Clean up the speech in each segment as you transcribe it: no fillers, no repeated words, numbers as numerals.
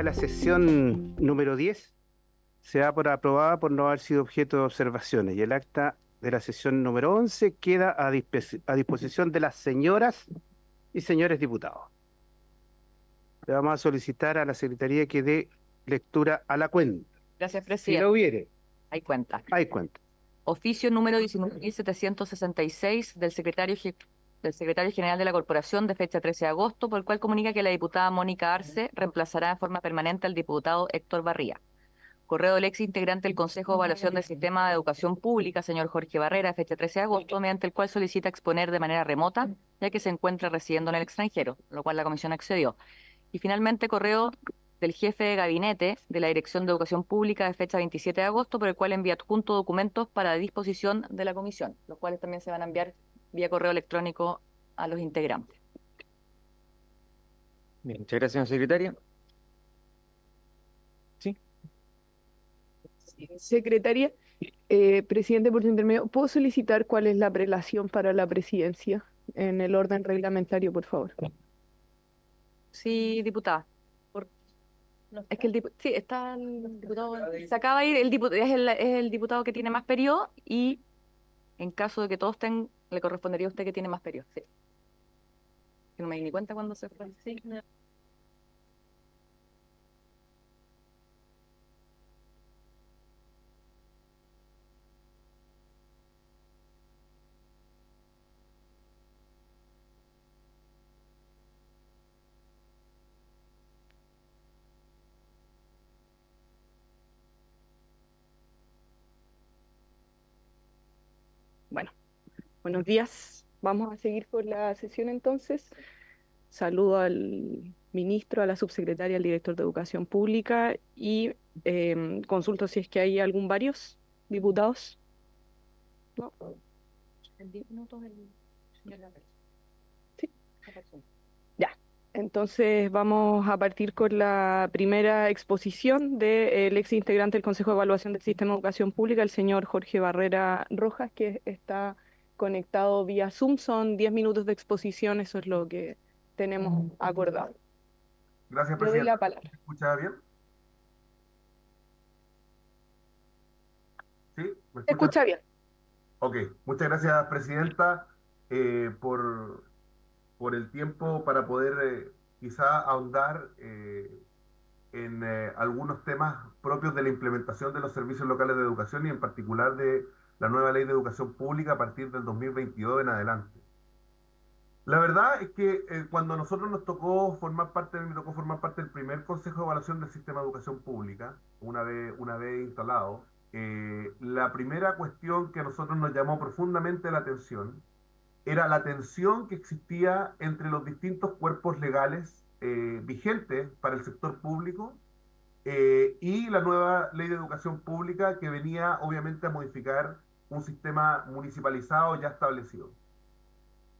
de la sesión número 10 se da por aprobada por no haber sido objeto de observaciones y el acta de la sesión número 11 queda a disposición de las señoras y señores diputados. Le vamos a solicitar a la Secretaría que dé lectura a la cuenta. Gracias, Si presidente. lo hubiere, Hay cuenta. hay cuenta. Oficio número 19.766 del secretario general de la Corporación de fecha 13 de agosto, por el cual comunica que la diputada Mónica Arce reemplazará en forma permanente al diputado Héctor Barría. Correo del ex integrante del Consejo de Evaluación del Sistema de Educación Pública, señor Jorge Barrera, de fecha 13 de agosto, mediante el cual solicita exponer de manera remota, ya que se encuentra residiendo en el extranjero, lo cual la comisión accedió. Y finalmente, correo del jefe de gabinete de la Dirección de Educación Pública de fecha 27 de agosto, por el cual envía adjunto documentos para disposición de la comisión, los cuales también se van a enviar vía correo electrónico a los integrantes. Bien, muchas gracias, señora secretaria. Sí. Secretaria, presidente, por su intermedio, ¿puedo solicitar cuál es la prelación para la presidencia en el orden reglamentario, por favor? Sí, diputada. Es que sí, está el diputado. Se acaba de ir, es el diputado que tiene más periodo y en caso de que todos estén, le correspondería a usted que tiene más periodo. Sí. Que no me di ni cuenta cuando se fue. Sí. Bueno, buenos días. Vamos a seguir con la sesión entonces. Saludo al ministro, a la subsecretaria, al director de Educación Pública y consulto si es que hay algún varios diputados. ¿No? En 10 minutos el señor Gabriel. Sí. Ya. Entonces vamos a partir con la primera exposición del ex integrante del Consejo de Evaluación del Sistema de Educación Pública, el señor Jorge Barrera Rojas, que está conectado vía Zoom. Son 10 minutos de exposición, eso es lo que tenemos acordado. Gracias, Le doy la presidenta. palabra. ¿Me escucha bien? ¿Sí? ¿Me ¿Se escucha? escucha bien? Ok, muchas gracias, presidenta, por el tiempo para poder quizá ahondar en algunos temas propios de la implementación de los servicios locales de educación y en particular de la nueva ley de educación pública a partir del 2022 en adelante. La verdad es que cuando a nosotros nos tocó formar parte, me tocó formar parte del primer Consejo de Evaluación del Sistema de Educación Pública, una vez instalado, la primera cuestión que a nosotros nos llamó profundamente la atención era la tensión que existía entre los distintos cuerpos legales vigentes para el sector público y la nueva ley de educación pública que venía obviamente a modificar un sistema municipalizado ya establecido.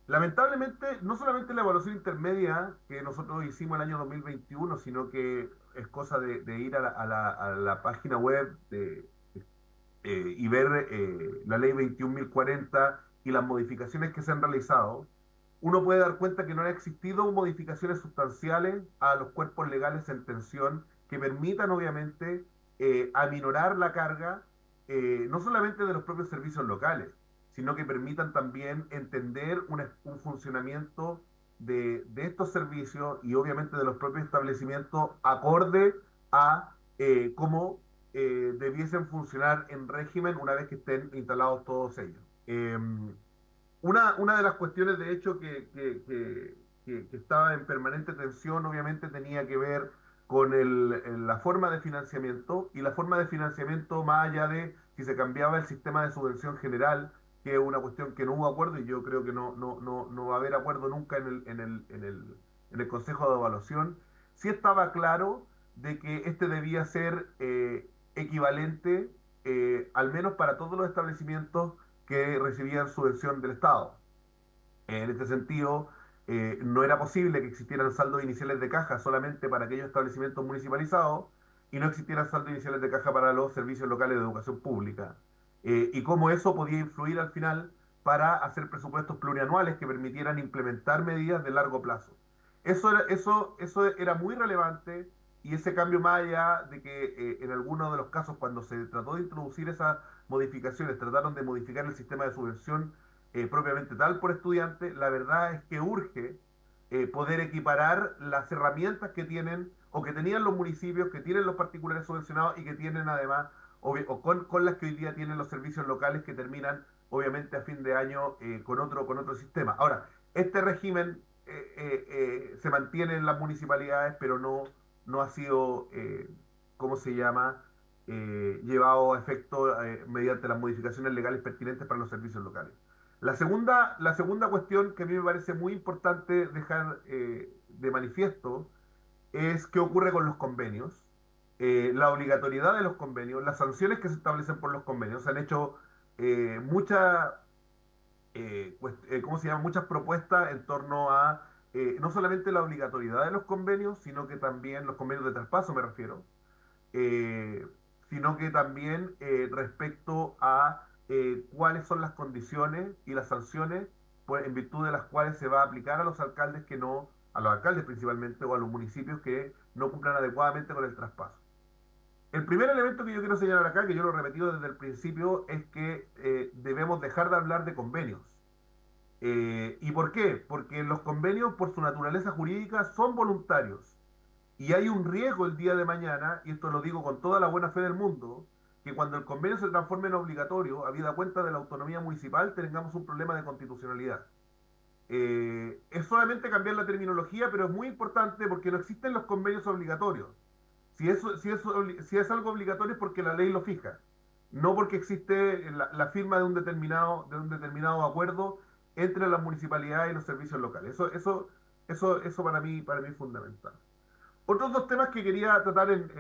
Lamentablemente, no solamente la evaluación intermedia que nosotros hicimos el año 2021, sino que es cosa de ir a la página web y ver la ley 21.040 y las modificaciones que se han realizado, uno puede dar cuenta que no han existido modificaciones sustanciales a los cuerpos legales en tensión que permitan, obviamente, aminorar la carga, no solamente de los propios servicios locales, sino que permitan también entender un funcionamiento de estos servicios y obviamente de los propios establecimientos acorde a cómo debiesen funcionar en régimen una vez que estén instalados todos ellos. Una de las cuestiones, de hecho, que estaba en permanente tensión, obviamente, tenía que ver con la forma de financiamiento y la forma de financiamiento más allá de si se cambiaba el sistema de subvención general, que es una cuestión que no hubo acuerdo y yo creo que no va a haber acuerdo nunca en el Consejo de Evaluación. Sí estaba claro de que este debía ser equivalente, al menos para todos los establecimientos que recibían subvención del Estado. En este sentido, no era posible que existieran saldos iniciales de caja solamente para aquellos establecimientos municipalizados y no existieran saldos iniciales de caja para los servicios locales de educación pública. Y cómo eso podía influir al final para hacer presupuestos plurianuales que permitieran implementar medidas de largo plazo. Eso era muy relevante y ese cambio, más allá de que en algunos de los casos cuando se trató de introducir esas modificaciones, trataron de modificar el sistema de subvención propiamente tal por estudiante, la verdad es que urge poder equiparar las herramientas que tienen o que tenían los municipios, que tienen los particulares subvencionados y que tienen además, o con las que hoy día tienen los servicios locales que terminan obviamente a fin de año con otro sistema. Ahora, este régimen se mantiene en las municipalidades, pero no ha sido, ¿cómo se llama?, llevado a efecto mediante las modificaciones legales pertinentes para los servicios locales. La segunda cuestión que a mí me parece muy importante dejar de manifiesto es qué ocurre con los convenios, la obligatoriedad de los convenios, las sanciones que se establecen por los convenios. Se han hecho muchas ¿cómo se llama? Muchas propuestas en torno a no solamente la obligatoriedad de los convenios, sino que también los convenios de traspaso, me refiero, eh, sino que también respecto a cuáles son las condiciones y las sanciones pues, en virtud de las cuales se va a aplicar a los alcaldes que no, a los alcaldes principalmente, o a los municipios que no cumplan adecuadamente con el traspaso. El primer elemento que yo quiero señalar acá, que yo lo he repetido desde el principio, es que debemos dejar de hablar de convenios. ¿Y por qué? Porque los convenios, por su naturaleza jurídica, son voluntarios. Y hay un riesgo el día de mañana, y esto lo digo con toda la buena fe del mundo, que cuando el convenio se transforme en obligatorio, habida cuenta de la autonomía municipal, tengamos un problema de constitucionalidad. Es solamente cambiar la terminología, pero es muy importante porque no existen los convenios obligatorios. Si es algo obligatorio es porque la ley lo fija, no porque existe la firma de un determinado acuerdo entre las municipalidades y los servicios locales. Eso para mí es fundamental. Otros dos temas que quería tratar en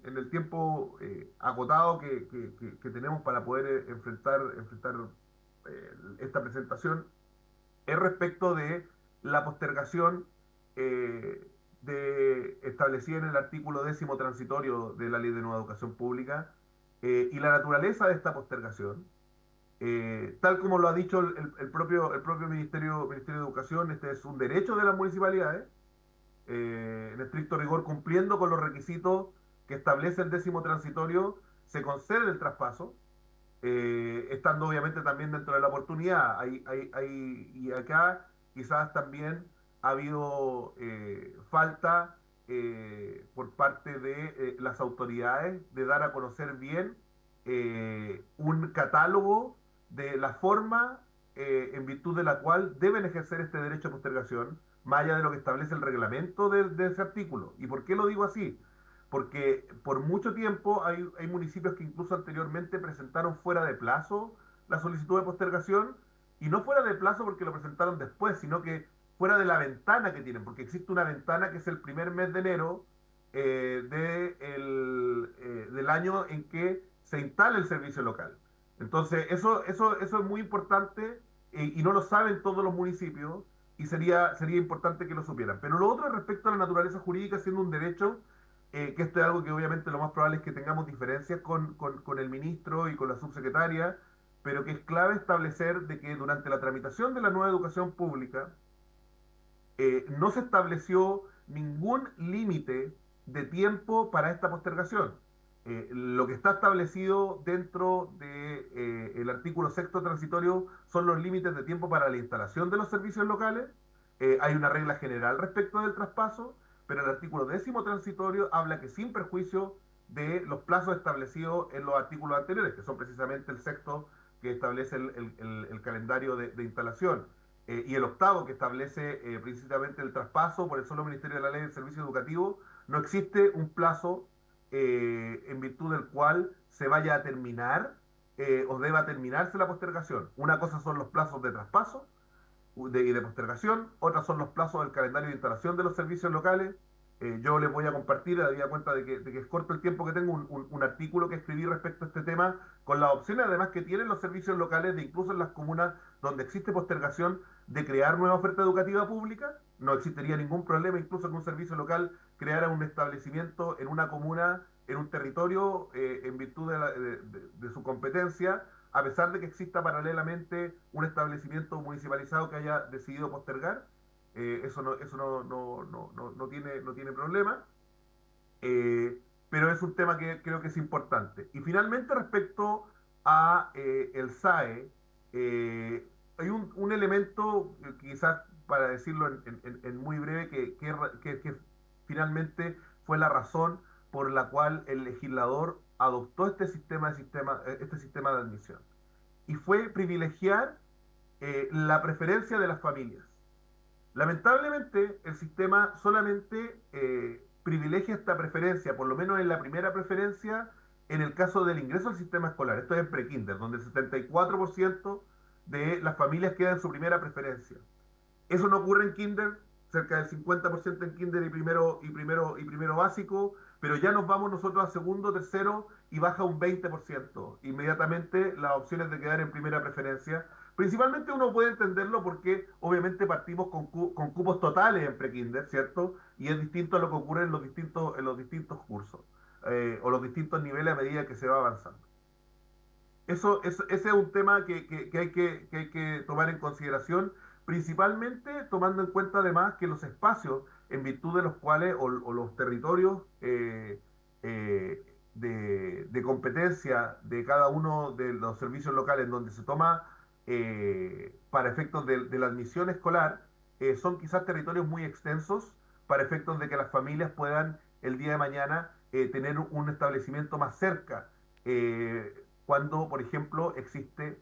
el tiempo acotado que tenemos para poder enfrentar esta presentación es respecto de la postergación establecida en el artículo 10º transitorio de la Ley de Nueva Educación Pública y la naturaleza de esta postergación. Tal como lo ha dicho el propio Ministerio de Educación, este es un derecho de las municipalidades, en estricto rigor, cumpliendo con los requisitos que establece el 10º transitorio, se concede el traspaso, estando obviamente también dentro de la oportunidad. Y acá quizás también ha habido falta por parte de las autoridades de dar a conocer bien un catálogo de la forma en virtud de la cual deben ejercer este derecho a postergación, más allá de lo que establece el reglamento de ese artículo. ¿Y por qué lo digo así? Porque por mucho tiempo hay municipios que incluso anteriormente presentaron fuera de plazo la solicitud de postergación, y no fuera de plazo porque lo presentaron después, sino que fuera de la ventana que tienen, porque existe una ventana que es el primer mes de enero del año en que se instala el servicio local. Entonces, eso es muy importante y no lo saben todos los municipios y sería importante que lo supieran. Pero lo otro respecto a la naturaleza jurídica, siendo un derecho, que esto es algo que obviamente lo más probable es que tengamos diferencias con el ministro y con la subsecretaria, pero que es clave establecer de que durante la tramitación de la nueva educación pública no se estableció ningún límite de tiempo para esta postergación. Lo que está establecido dentro del artículo 6º transitorio son los límites de tiempo para la instalación de los servicios locales. Hay una regla general respecto del traspaso, pero el artículo 10º transitorio habla que sin perjuicio de los plazos establecidos en los artículos anteriores, que son precisamente el 6º que establece el calendario de instalación, y el 8º que establece precisamente el traspaso por el solo Ministerio de la Ley del Servicio Educativo. No existe un plazo en virtud del cual se vaya a terminar o deba terminarse la postergación. Una cosa son los plazos de traspaso y de postergación, otras son los plazos del calendario de instalación de los servicios locales. Yo les voy a compartir, había cuenta de que es corto el tiempo que tengo, un artículo que escribí respecto a este tema, con las opciones además que tienen los servicios locales de incluso en las comunas donde existe postergación de crear nueva oferta educativa pública. No existiría ningún problema incluso que un servicio local creara un establecimiento en una comuna, en un territorio, en virtud de su competencia, a pesar de que exista paralelamente un establecimiento municipalizado que haya decidido postergar. Eso no tiene problema. Eh, pero es un tema que creo que es importante. Y finalmente, respecto a el SAE, hay un elemento, quizás para decirlo en muy breve, que finalmente fue la razón por la cual el legislador adoptó este sistema de admisión. Y fue privilegiar la preferencia de las familias. Lamentablemente, el sistema solamente privilegia esta preferencia, por lo menos en la primera preferencia, en el caso del ingreso al sistema escolar. Esto es en prekinder, donde el 74% de las familias queda en su primera preferencia. Eso no ocurre en kinder, cerca del 50% en kinder y primero básico, pero ya nos vamos nosotros a segundo, tercero y baja un 20%. Inmediatamente las opciones de quedar en primera preferencia. Principalmente uno puede entenderlo porque obviamente partimos con cupos totales en prekinder, ¿cierto? Y es distinto a lo que ocurre en los distintos cursos o los distintos niveles a medida que se va avanzando. Ese es un tema que hay que tomar en consideración, principalmente tomando en cuenta además que los espacios en virtud de los cuales, o los territorios de competencia de cada uno de los servicios locales donde se toma para efectos de la admisión escolar, son quizás territorios muy extensos para efectos de que las familias puedan el día de mañana tener un establecimiento más cerca. Cuando, por ejemplo, existe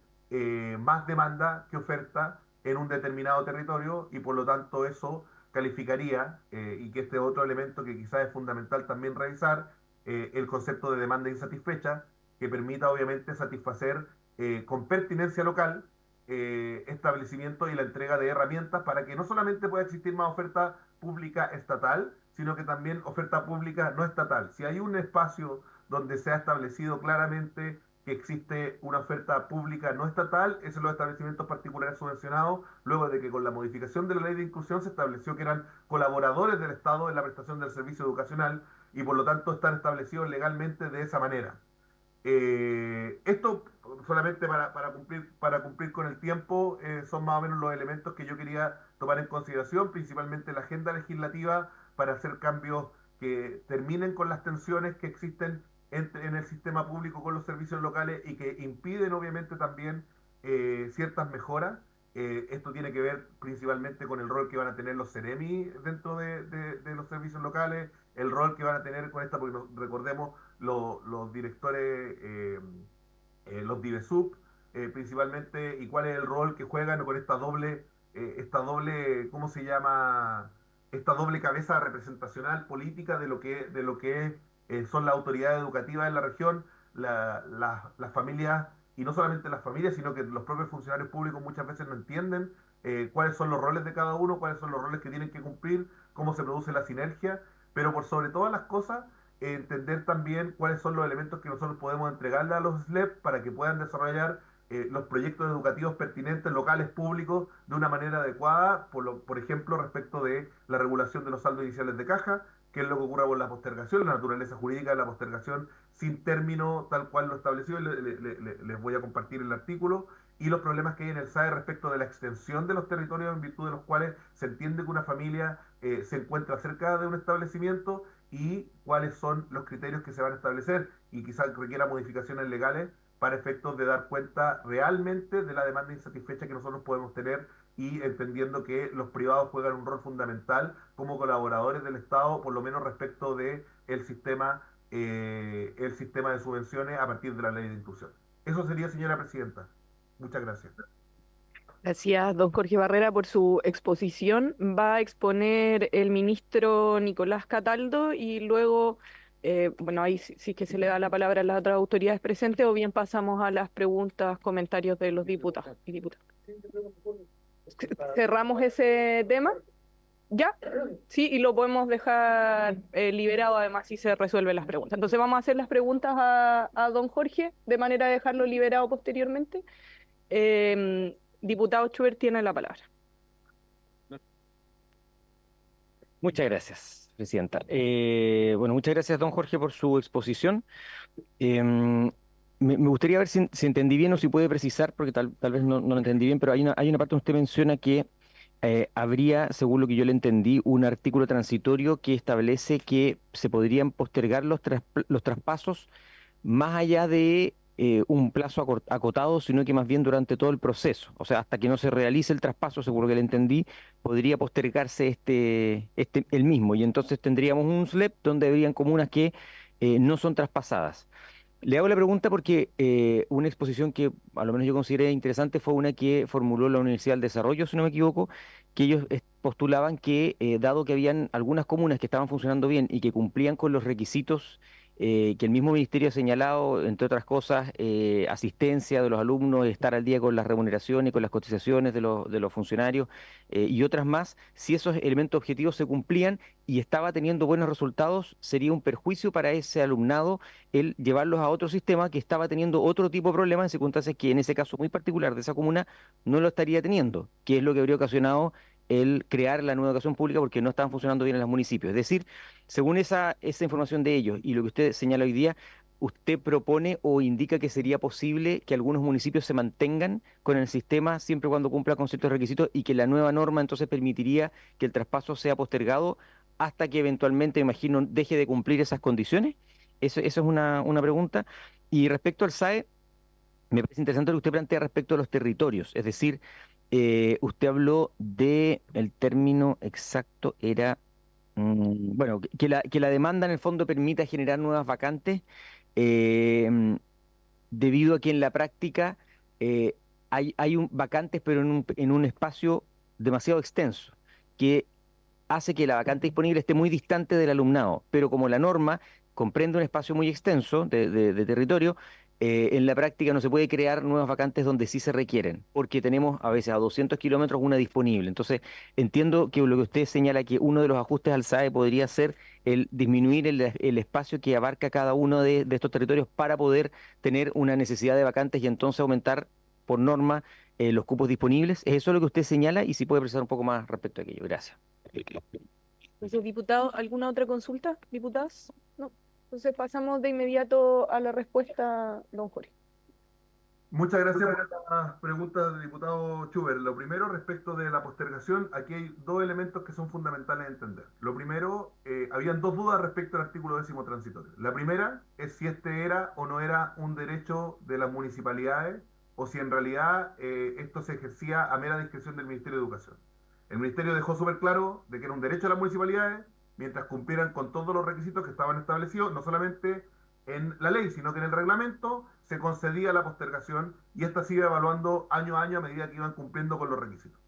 más demanda que oferta en un determinado territorio y por lo tanto eso calificaría, y que este otro elemento que quizás es fundamental también revisar, el concepto de demanda insatisfecha, que permita obviamente satisfacer con pertinencia local establecimientos y la entrega de herramientas para que no solamente pueda existir más oferta pública estatal, sino que también oferta pública no estatal. Si hay un espacio donde se ha establecido claramente que existe una oferta pública no estatal, es en los establecimientos particulares subvencionados, luego de que con la modificación de la ley de inclusión se estableció que eran colaboradores del Estado en la prestación del servicio educacional y por lo tanto están establecidos legalmente de esa manera. Esto solamente para cumplir con el tiempo, son más o menos los elementos que yo quería tomar en consideración, principalmente la agenda legislativa para hacer cambios que terminen con las tensiones que existen en el sistema público con los servicios locales y que impiden obviamente también ciertas mejoras. Esto tiene que ver principalmente con el rol que van a tener los CEREMI dentro de los servicios locales, el rol que van a tener con esta, porque recordemos los directores, los DIVESUB, principalmente, y cuál es el rol que juegan con esta doble, ¿cómo se llama? Esta doble cabeza representacional política de lo que son las autoridades educativas en la región, las familias, y no solamente las familias, sino que los propios funcionarios públicos muchas veces no entienden cuáles son los roles de cada uno, cuáles son los roles que tienen que cumplir, cómo se produce la sinergia, pero por sobre todas las cosas, entender también cuáles son los elementos que nosotros podemos entregarle a los SLEP para que puedan desarrollar los proyectos educativos pertinentes, locales, públicos, de una manera adecuada, por ejemplo, respecto de la regulación de los saldos iniciales de caja, que es lo que ocurre con la postergación, la naturaleza jurídica de la postergación sin término tal cual lo establecido, les voy a compartir el artículo, y los problemas que hay en el SAE respecto de la extensión de los territorios en virtud de los cuales se entiende que una familia se encuentra cerca de un establecimiento y cuáles son los criterios que se van a establecer y quizás requiera modificaciones legales para efectos de dar cuenta realmente de la demanda insatisfecha que nosotros podemos tener y entendiendo que los privados juegan un rol fundamental como colaboradores del Estado, por lo menos respecto de el sistema de subvenciones a partir de la ley de inclusión. Eso sería, señora presidenta. Muchas gracias. Gracias, don Jorge Barrera, por su exposición. Va a exponer el ministro Nicolás Cataldo y luego, bueno, ahí sí que se le da la palabra a las otras autoridades presentes o bien pasamos a las preguntas, comentarios de los diputados y diputadas. ¿Cerramos ese tema? ¿Ya? Sí, y lo podemos dejar liberado además si se resuelven las preguntas. Entonces vamos a hacer las preguntas a don Jorge de manera de dejarlo liberado posteriormente. Diputado Schubert tiene la palabra. Muchas gracias, presidenta. Bueno, muchas gracias, don Jorge, por su exposición. Me gustaría ver si entendí bien o si puede precisar, porque tal vez no lo entendí bien, pero hay una parte donde usted menciona que habría, según lo que yo le entendí, un artículo transitorio que establece que se podrían postergar los traspasos más allá de un plazo acotado, sino que más bien durante todo el proceso. O sea, hasta que no se realice el traspaso, seguro que le entendí, podría postergarse el mismo. Y entonces tendríamos un SLEP donde habrían comunas que no son traspasadas. Le hago la pregunta porque una exposición que a lo menos yo consideré interesante fue una que formuló la Universidad del Desarrollo, si no me equivoco, que ellos postulaban que dado que habían algunas comunas que estaban funcionando bien y que cumplían con los requisitos que el mismo ministerio ha señalado, entre otras cosas, asistencia de los alumnos, estar al día con las remuneraciones, con las cotizaciones de los funcionarios y otras más, si esos elementos objetivos se cumplían y estaba teniendo buenos resultados, sería un perjuicio para ese alumnado el llevarlos a otro sistema que estaba teniendo otro tipo de problemas en circunstancias que en ese caso muy particular de esa comuna no lo estaría teniendo, que es lo que habría ocasionado el crear la nueva educación pública porque no estaban funcionando bien en los municipios. Es decir, según esa información de ellos y lo que usted señala hoy día, ¿usted propone o indica que sería posible que algunos municipios se mantengan con el sistema siempre y cuando cumpla con ciertos requisitos y que la nueva norma entonces permitiría que el traspaso sea postergado hasta que eventualmente, me imagino, deje de cumplir esas condiciones? Eso es una pregunta. Y respecto al SAE, me parece interesante lo que usted plantea respecto a los territorios. Es decir, usted habló de, el término exacto era, bueno, que la demanda en el fondo permita generar nuevas vacantes, eh, debido a que en la práctica hay vacantes, pero en un espacio demasiado extenso, que hace que la vacante disponible esté muy distante del alumnado, pero como la norma comprende un espacio muy extenso de territorio, en la práctica no se puede crear nuevas vacantes donde sí se requieren, porque tenemos a veces a 200 kilómetros una disponible. Entonces, entiendo que lo que usted señala que uno de los ajustes al SAE podría ser el disminuir el espacio que abarca cada uno de estos territorios para poder tener una necesidad de vacantes y entonces aumentar por norma los cupos disponibles. ¿Es eso lo que usted señala? Y si puede precisar un poco más respecto a aquello. Gracias. Entonces, diputado, ¿alguna otra consulta, diputadas? No. Entonces pasamos de inmediato a la respuesta, don Jorge. Muchas gracias por la pregunta, diputado Schubert. Lo primero, respecto de la postergación, aquí hay dos elementos que son fundamentales de entender. Lo primero, habían dos dudas respecto al artículo 10º transitorio. La primera es si este era o no era un derecho de las municipalidades o si en realidad esto se ejercía a mera discreción del Ministerio de Educación. El Ministerio dejó súper claro de que era un derecho de las municipalidades mientras cumplieran con todos los requisitos que estaban establecidos, no solamente en la ley, sino que en el reglamento se concedía la postergación y esta se iba evaluando año a año a medida que iban cumpliendo con los requisitos.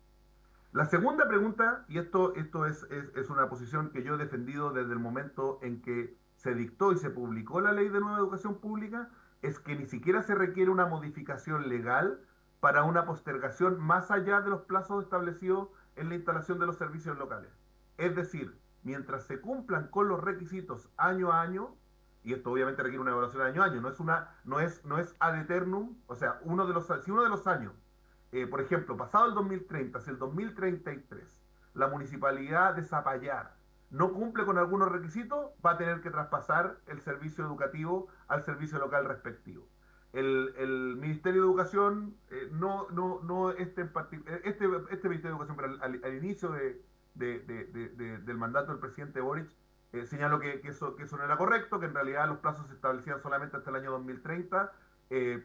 La segunda pregunta, y esto es una posición que yo he defendido desde el momento en que se dictó y se publicó la ley de nueva educación pública, es que ni siquiera se requiere una modificación legal para una postergación más allá de los plazos establecidos en la instalación de los servicios locales. Es decir, mientras se cumplan con los requisitos año a año, y esto obviamente requiere una evaluación año a año, no es ad eternum, o sea, si uno de los años, por ejemplo, pasado el 2030, si el 2033 la municipalidad de Zapallar no cumple con algunos requisitos, va a tener que traspasar el servicio educativo al servicio local respectivo. El Ministerio de Educación, no este Ministerio de Educación, pero al inicio del mandato del presidente Boric, señaló que eso no era correcto, que en realidad los plazos se establecían solamente hasta el año 2030,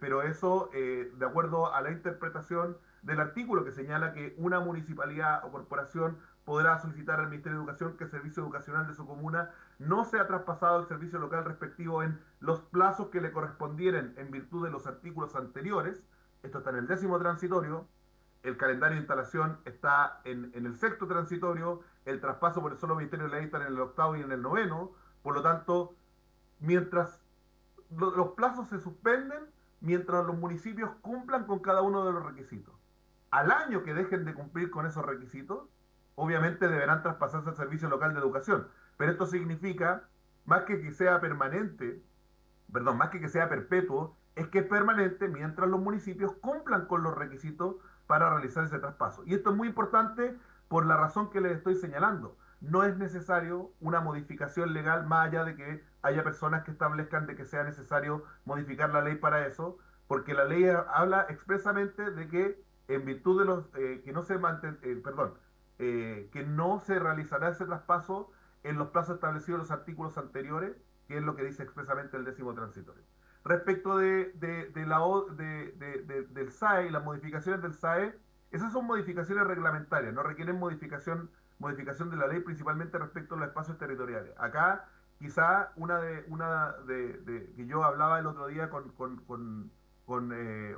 pero eso, de acuerdo a la interpretación del artículo que señala que una municipalidad o corporación podrá solicitar al Ministerio de Educación que el servicio educacional de su comuna no sea traspasado al servicio local respectivo en los plazos que le correspondieran en virtud de los artículos anteriores. Esto está en el 10º transitorio, el calendario de instalación está en el 6º transitorio, el traspaso por el solo Ministerio de Ley está en el 8º y en el 9º, por lo tanto, mientras los plazos se suspenden, mientras los municipios cumplan con cada uno de los requisitos. Al año que dejen de cumplir con esos requisitos, obviamente deberán traspasarse al Servicio Local de Educación, pero esto significa, más que sea permanente, perdón, más que sea perpetuo, es que es permanente mientras los municipios cumplan con los requisitos para realizar ese traspaso. Y esto es muy importante por la razón que les estoy señalando. No es necesario una modificación legal más allá de que haya personas que establezcan de que sea necesario modificar la ley para eso, porque la ley habla expresamente de que en virtud de los que no se perdón, que no se realizará ese traspaso en los plazos establecidos en los artículos anteriores, que es lo que dice expresamente el 10º transitorio. Respecto del SAE y las modificaciones del SAE, esas son modificaciones reglamentarias, no requieren modificación de la ley, principalmente respecto a los espacios territoriales. Acá, quizá que yo hablaba el otro día con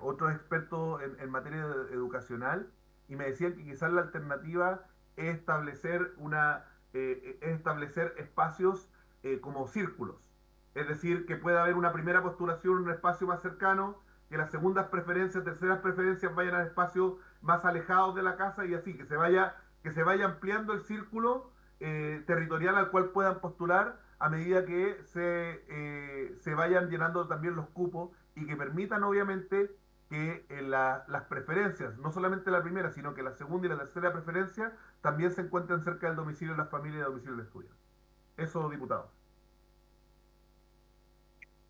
otros expertos en materia educacional, y me decían que quizás la alternativa es establecer espacios como círculos. Es decir, que pueda haber una primera postulación en un espacio más cercano, que las segundas preferencias, terceras preferencias vayan a espacios más alejados de la casa, y así, que se vaya ampliando el círculo territorial al cual puedan postular a medida que se vayan llenando también los cupos, y que permitan obviamente que las preferencias, no solamente la primera, sino que la segunda y la tercera preferencia también se encuentren cerca del domicilio de la familia y del domicilio del estudiante. Eso, diputado.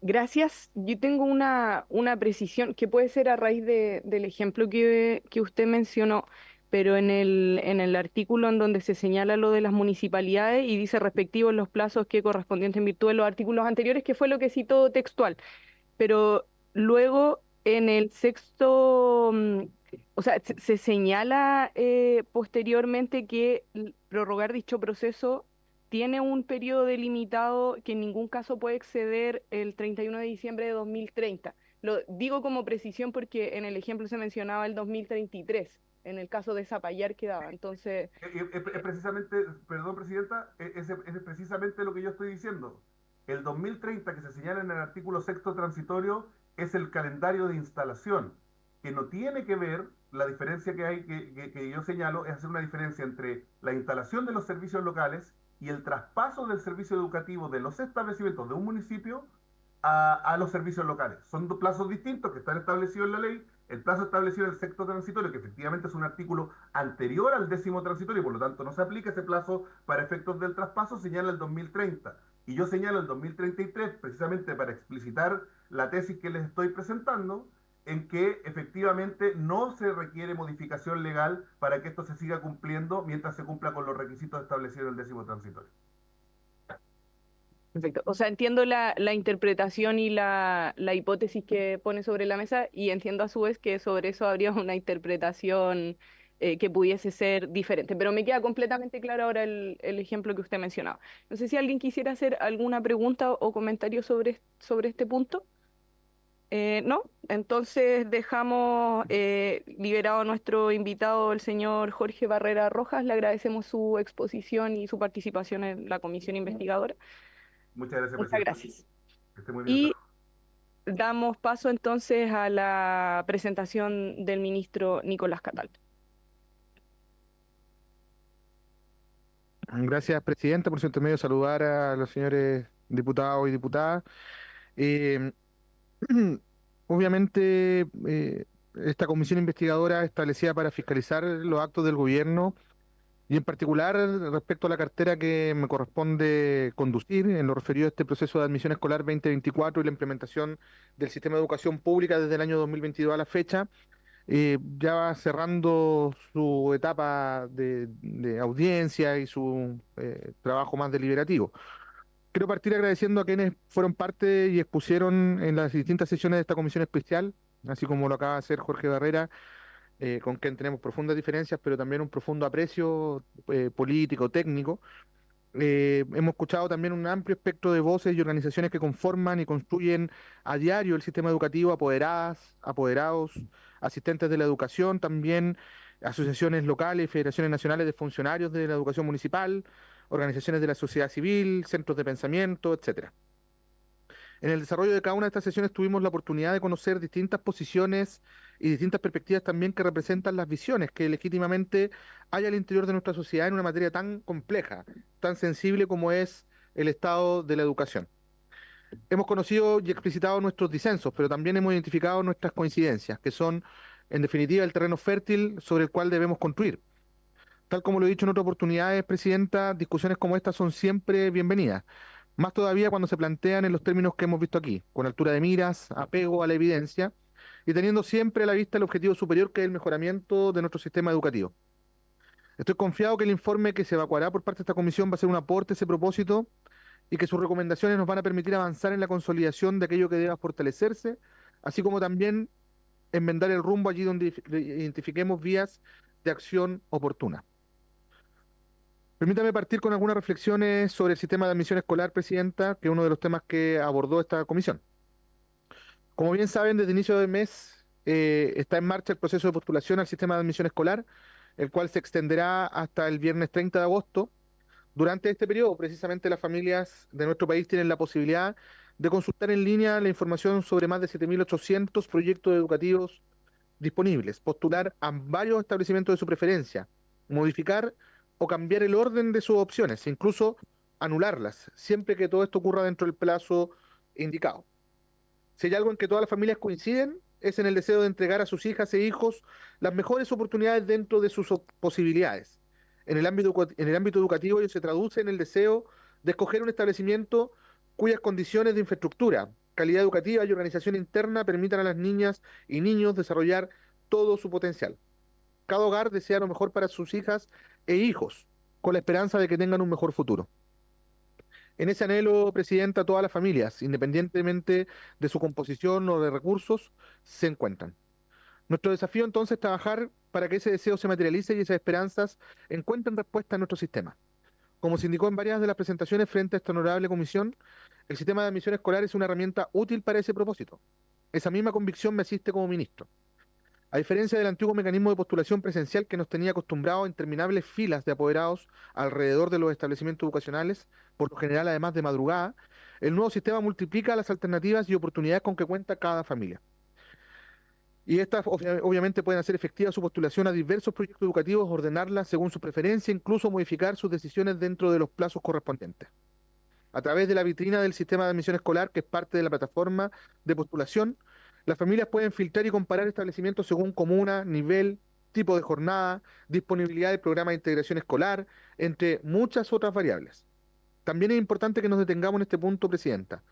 Gracias. Yo tengo una precisión que puede ser a raíz del ejemplo que usted mencionó, pero en el artículo en donde se señala lo de las municipalidades y dice respectivos los plazos que correspondientes en virtud de los artículos anteriores, que fue lo que citó textual. Pero luego en el sexto, o sea, se señala posteriormente que prorrogar dicho proceso tiene un periodo delimitado que en ningún caso puede exceder el 31 de diciembre de 2030. Lo digo como precisión porque en el ejemplo se mencionaba el 2033, en el caso de Zapallar quedaba. Entonces, Es precisamente, perdón, presidenta, es precisamente lo que yo estoy diciendo. El 2030 que se señala en el artículo sexto transitorio es el calendario de instalación, que no tiene que ver, la diferencia que hay, que yo señalo, es hacer una diferencia entre la instalación de los servicios locales y el traspaso del servicio educativo de los establecimientos de un municipio a los servicios locales. Son dos plazos distintos que están establecidos en la ley. El plazo establecido en el sexto transitorio, que efectivamente es un artículo anterior al 10º transitorio, por lo tanto no se aplica ese plazo para efectos del traspaso, señala el 2030. Y yo señalo el 2033 precisamente para explicitar la tesis que les estoy presentando, en que efectivamente no se requiere modificación legal para que esto se siga cumpliendo mientras se cumpla con los requisitos establecidos en el 10º transitorio. perfecto. O sea, entiendo la interpretación y la hipótesis que pone sobre la mesa y entiendo a su vez que sobre eso habría una interpretación que pudiese ser diferente. Pero me queda completamente claro ahora el ejemplo que usted mencionaba. No sé si alguien quisiera hacer alguna pregunta o comentario sobre este punto. ¿No? Entonces dejamos liberado a nuestro invitado, el señor Jorge Barrera Rojas. Le agradecemos su exposición y su participación en la comisión investigadora. Muchas gracias, Muchas presidente. gracias. Que esté muy bien. Y damos paso entonces a la presentación del ministro Nicolás Cataldo. Gracias, presidenta, por su intermedio saludar a los señores diputados y diputadas. Eh, Obviamente, esta comisión investigadora establecida para fiscalizar los actos del gobierno y en particular respecto a la cartera que me corresponde conducir en lo referido a este proceso de admisión escolar 2024 y la implementación del sistema de educación pública desde el año 2022 a la fecha, ya va cerrando su etapa de audiencia y su trabajo más deliberativo. Quiero partir agradeciendo a quienes fueron parte y expusieron en las distintas sesiones de esta comisión especial, así como lo acaba de hacer Jorge Barrera, con quien tenemos profundas diferencias, pero también un profundo aprecio político, técnico. Hemos escuchado también un amplio espectro de voces y organizaciones que conforman y construyen a diario el sistema educativo, apoderadas, apoderados, asistentes de la educación, también asociaciones locales y federaciones nacionales de funcionarios de la educación municipal, organizaciones de la sociedad civil, centros de pensamiento, etcétera. En el desarrollo de cada una de estas sesiones tuvimos la oportunidad de conocer distintas posiciones y distintas perspectivas también que representan las visiones que legítimamente hay al interior de nuestra sociedad en una materia tan compleja, tan sensible como es el estado de la educación. Hemos conocido y explicitado nuestros disensos, pero también hemos identificado nuestras coincidencias, que son, en definitiva, el terreno fértil sobre el cual debemos construir. Tal como lo he dicho en otras oportunidades, Presidenta, discusiones como estas son siempre bienvenidas. Más todavía cuando se plantean en los términos que hemos visto aquí, con altura de miras, apego a la evidencia y teniendo siempre a la vista el objetivo superior que es el mejoramiento de nuestro sistema educativo. Estoy confiado que el informe que se evacuará por parte de esta comisión va a ser un aporte a ese propósito y que sus recomendaciones nos van a permitir avanzar en la consolidación de aquello que deba fortalecerse, así como también enmendar el rumbo allí donde identifiquemos vías de acción oportuna. Permítame partir con algunas reflexiones sobre el sistema de admisión escolar, Presidenta, que es uno de los temas que abordó esta comisión. Como bien saben, desde inicio del mes está en marcha el proceso de postulación al sistema de admisión escolar, el cual se extenderá hasta el viernes 30 de agosto. Durante este periodo, precisamente las familias de nuestro país tienen la posibilidad de consultar en línea la información sobre más de 7.800 proyectos educativos disponibles, postular a varios establecimientos de su preferencia, modificar o cambiar el orden de sus opciones, incluso anularlas, siempre que todo esto ocurra dentro del plazo indicado. Si hay algo en que todas las familias coinciden, es en el deseo de entregar a sus hijas e hijos las mejores oportunidades dentro de sus posibilidades. En el ámbito educativo ello se traduce en el deseo de escoger un establecimiento cuyas condiciones de infraestructura, calidad educativa y organización interna permitan a las niñas y niños desarrollar todo su potencial. Cada hogar desea lo mejor para sus hijas e hijos, con la esperanza de que tengan un mejor futuro. En ese anhelo, Presidenta, todas las familias, independientemente de su composición o de recursos, se encuentran. Nuestro desafío entonces es trabajar para que ese deseo se materialice y esas esperanzas encuentren respuesta en nuestro sistema. Como se indicó en varias de las presentaciones frente a esta honorable comisión, el sistema de admisión escolar es una herramienta útil para ese propósito. Esa misma convicción me asiste como ministro. A diferencia del antiguo mecanismo de postulación presencial que nos tenía acostumbrados a interminables filas de apoderados alrededor de los establecimientos educacionales, por lo general además de madrugada, el nuevo sistema multiplica las alternativas y oportunidades con que cuenta cada familia. Y estas obviamente pueden hacer efectiva su postulación a diversos proyectos educativos, ordenarlas según su preferencia, incluso modificar sus decisiones dentro de los plazos correspondientes. A través de la vitrina del sistema de admisión escolar, que es parte de la plataforma de postulación, las familias pueden filtrar y comparar establecimientos según comuna, nivel, tipo de jornada, disponibilidad del programa de integración escolar, entre muchas otras variables. También es importante que nos detengamos en este punto, Presidenta.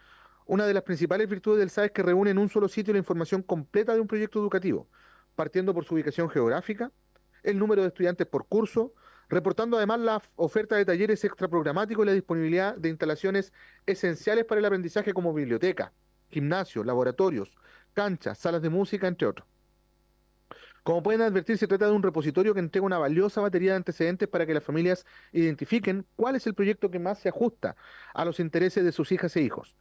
Una de las principales virtudes del SAE es que reúne en un solo sitio la información completa de un proyecto educativo, partiendo por su ubicación geográfica, el número de estudiantes por curso, reportando además la oferta de talleres extraprogramáticos y la disponibilidad de instalaciones esenciales para el aprendizaje como biblioteca, gimnasio, laboratorios, canchas, salas de música, entre otros. Como pueden advertir, se trata de un repositorio que entrega una valiosa batería de antecedentes para que las familias identifiquen cuál es el proyecto que más se ajusta a los intereses de sus hijas e hijos,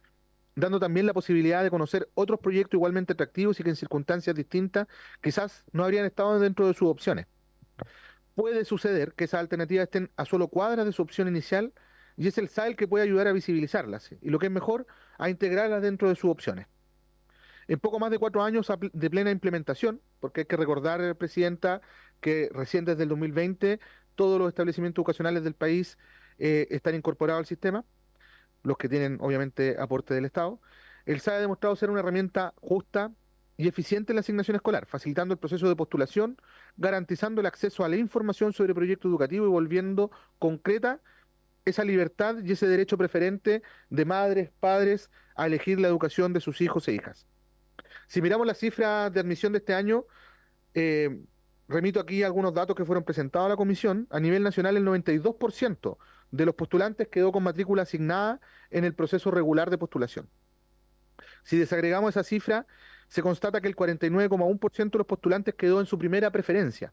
dando también la posibilidad de conocer otros proyectos igualmente atractivos y que en circunstancias distintas quizás no habrían estado dentro de sus opciones. Puede suceder que esas alternativas estén a solo cuadras de su opción inicial y es el SAE el que puede ayudar a visibilizarlas y lo que es mejor, a integrarlas dentro de sus opciones. En poco más de 4 años de plena implementación, porque hay que recordar, Presidenta, que recién desde el 2020 todos los establecimientos educacionales del país están incorporados al sistema, los que tienen obviamente aporte del Estado. El SAE ha demostrado ser una herramienta justa y eficiente en la asignación escolar, facilitando el proceso de postulación, garantizando el acceso a la información sobre el proyecto educativo y volviendo concreta esa libertad y ese derecho preferente de madres, padres a elegir la educación de sus hijos e hijas. Si miramos las cifras de admisión de este año, eh, remito aquí algunos datos que fueron presentados a la comisión. A nivel nacional, el 92% de los postulantes quedó con matrícula asignada en el proceso regular de postulación. Si desagregamos esa cifra, se constata que el 49,1% de los postulantes quedó en su primera preferencia,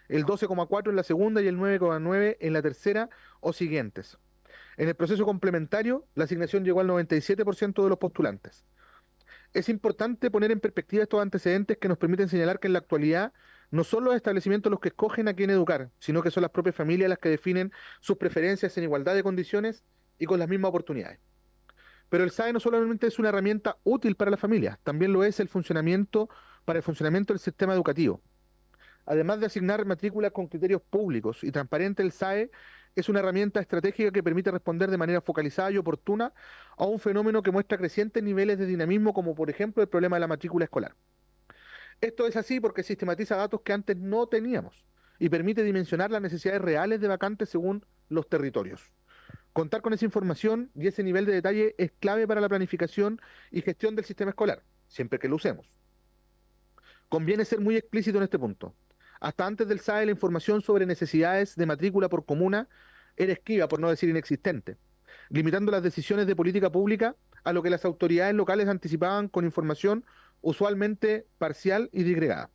el 12,4% en la segunda y el 9,9% en la tercera o siguientes. En el proceso complementario, la asignación llegó al 97% de los postulantes. Es importante poner en perspectiva estos antecedentes que nos permiten señalar que en la actualidad no son los establecimientos los que escogen a quién educar, sino que son las propias familias las que definen sus preferencias en igualdad de condiciones y con las mismas oportunidades. Pero el SAE no solamente es una herramienta útil para las familias, también lo es para el funcionamiento del sistema educativo. Además de asignar matrículas con criterios públicos y transparentes, el SAE es una herramienta estratégica que permite responder de manera focalizada y oportuna a un fenómeno que muestra crecientes niveles de dinamismo, como por ejemplo el problema de la matrícula escolar. Esto es así porque sistematiza datos que antes no teníamos y permite dimensionar las necesidades reales de vacantes según los territorios. Contar con esa información y ese nivel de detalle es clave para la planificación y gestión del sistema escolar, siempre que lo usemos. Conviene ser muy explícito en este punto. Hasta antes del SAE, la información sobre necesidades de matrícula por comuna era esquiva, por no decir inexistente, limitando las decisiones de política pública a lo que las autoridades locales anticipaban con información usualmente parcial y disgregada.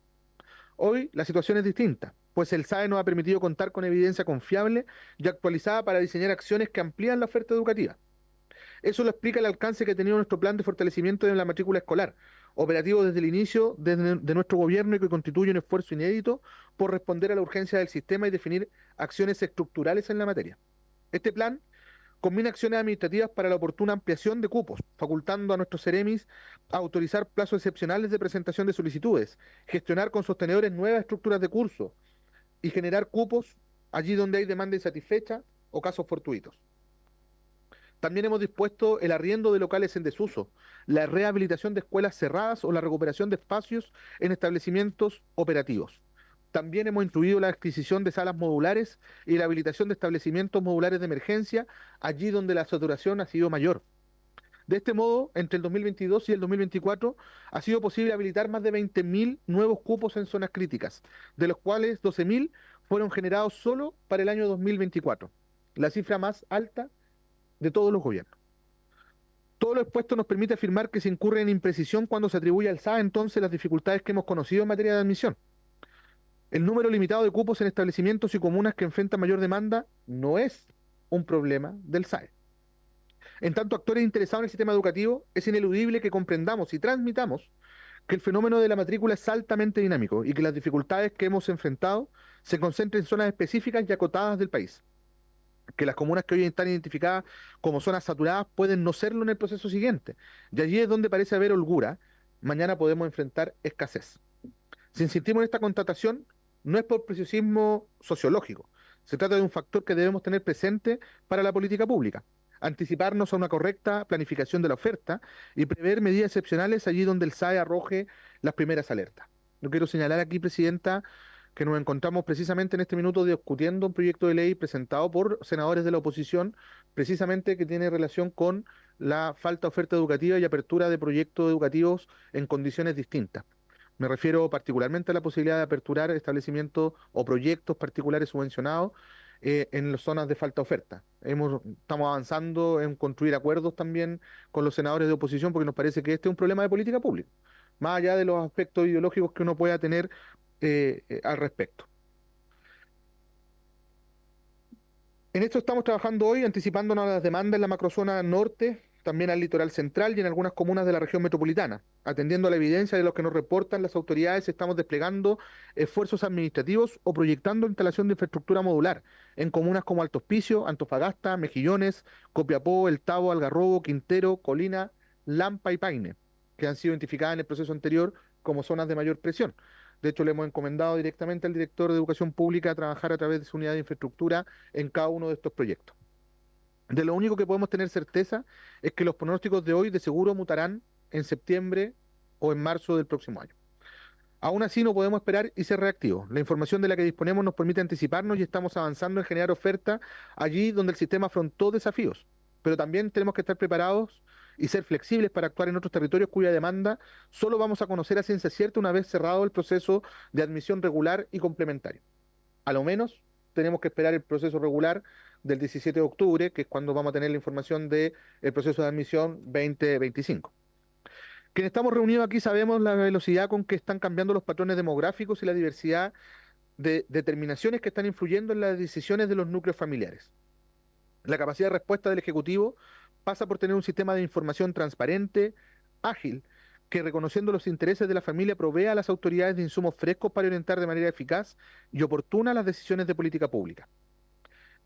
Hoy la situación es distinta, pues el SAE nos ha permitido contar con evidencia confiable y actualizada para diseñar acciones que amplían la oferta educativa. Eso lo explica el alcance que ha tenido nuestro plan de fortalecimiento de la matrícula escolar, operativo desde el inicio de nuestro gobierno y que constituye un esfuerzo inédito por responder a la urgencia del sistema y definir acciones estructurales en la materia. Este plan combina acciones administrativas para la oportuna ampliación de cupos, facultando a nuestros CEREMIS a autorizar plazos excepcionales de presentación de solicitudes, gestionar con sostenedores nuevas estructuras de curso y generar cupos allí donde hay demanda insatisfecha o casos fortuitos. También hemos dispuesto el arriendo de locales en desuso, la rehabilitación de escuelas cerradas o la recuperación de espacios en establecimientos operativos. También hemos incluido la adquisición de salas modulares y la habilitación de establecimientos modulares de emergencia allí donde la saturación ha sido mayor. De este modo, entre el 2022 y el 2024 ha sido posible habilitar más de 20.000 nuevos cupos en zonas críticas, de los cuales 12.000 fueron generados solo para el año 2024, la cifra más alta de todos los gobiernos. Todo lo expuesto nos permite afirmar que se incurre en imprecisión cuando se atribuye al SAE entonces las dificultades que hemos conocido en materia de admisión. El número limitado de cupos en establecimientos y comunas que enfrentan mayor demanda no es un problema del SAE. En tanto actores interesados en el sistema educativo, es ineludible que comprendamos y transmitamos que el fenómeno de la matrícula es altamente dinámico y que las dificultades que hemos enfrentado se concentran en zonas específicas y acotadas del país. Que las comunas que hoy están identificadas como zonas saturadas pueden no serlo en el proceso siguiente. Y allí es donde parece haber holgura. Mañana podemos enfrentar escasez. Si insistimos en esta constatación, no es por preciosismo sociológico. Se trata de un factor que debemos tener presente para la política pública. Anticiparnos a una correcta planificación de la oferta y prever medidas excepcionales allí donde el SAE arroje las primeras alertas. Yo quiero señalar aquí, Presidenta, que nos encontramos precisamente en este minuto discutiendo un proyecto de ley presentado por senadores de la oposición, precisamente que tiene relación con la falta de oferta educativa y apertura de proyectos educativos en condiciones distintas. Me refiero particularmente a la posibilidad de aperturar establecimientos o proyectos particulares subvencionados en las zonas de falta de oferta. Estamos avanzando en construir acuerdos también con los senadores de oposición porque nos parece que este es un problema de política pública, más allá de los aspectos ideológicos que uno pueda tener al respecto. En esto estamos trabajando hoy, anticipándonos a las demandas en la macrozona norte, también al litoral central y en algunas comunas de la región metropolitana. Atendiendo a la evidencia de lo que nos reportan las autoridades, estamos desplegando esfuerzos administrativos o proyectando instalación de infraestructura modular en comunas como Alto Hospicio, Antofagasta, Mejillones, Copiapó, El Tabo, Algarrobo, Quintero, Colina, Lampa y Paine, que han sido identificadas en el proceso anterior como zonas de mayor presión. De hecho, le hemos encomendado directamente al director de Educación Pública a trabajar a través de su unidad de infraestructura en cada uno de estos proyectos. De lo único que podemos tener certeza es que los pronósticos de hoy de seguro mutarán en septiembre o en marzo del próximo año. Aún así no podemos esperar y ser reactivos. La información de la que disponemos nos permite anticiparnos y estamos avanzando en generar oferta allí donde el sistema afrontó desafíos. Pero también tenemos que estar preparados y ser flexibles para actuar en otros territorios cuya demanda solo vamos a conocer a ciencia cierta una vez cerrado el proceso de admisión regular y complementario. A lo menos tenemos que esperar el proceso regular del 17 de octubre, que es cuando vamos a tener la información del proceso de admisión 2025. Quienes estamos reunidos aquí sabemos la velocidad con que están cambiando los patrones demográficos y la diversidad de determinaciones que están influyendo en las decisiones de los núcleos familiares. La capacidad de respuesta del Ejecutivo pasa por tener un sistema de información transparente, ágil, que reconociendo los intereses de la familia provea a las autoridades de insumos frescos para orientar de manera eficaz y oportuna las decisiones de política pública.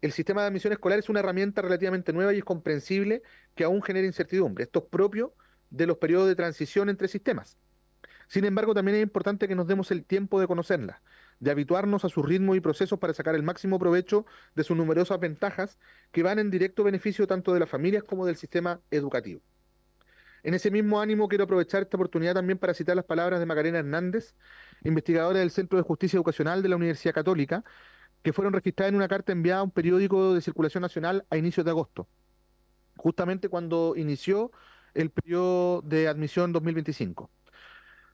El sistema de admisión escolar es una herramienta relativamente nueva y es comprensible que aún genere incertidumbre. Esto es propio de los periodos de transición entre sistemas. Sin embargo, también es importante que nos demos el tiempo de conocerla, de habituarnos a sus ritmos y procesos para sacar el máximo provecho de sus numerosas ventajas que van en directo beneficio tanto de las familias como del sistema educativo. En ese mismo ánimo quiero aprovechar esta oportunidad también para citar las palabras de Macarena Hernández, investigadora del Centro de Justicia Educacional de la Universidad Católica, que fueron registradas en una carta enviada a un periódico de circulación nacional a inicios de agosto, justamente cuando inició el periodo de admisión 2025.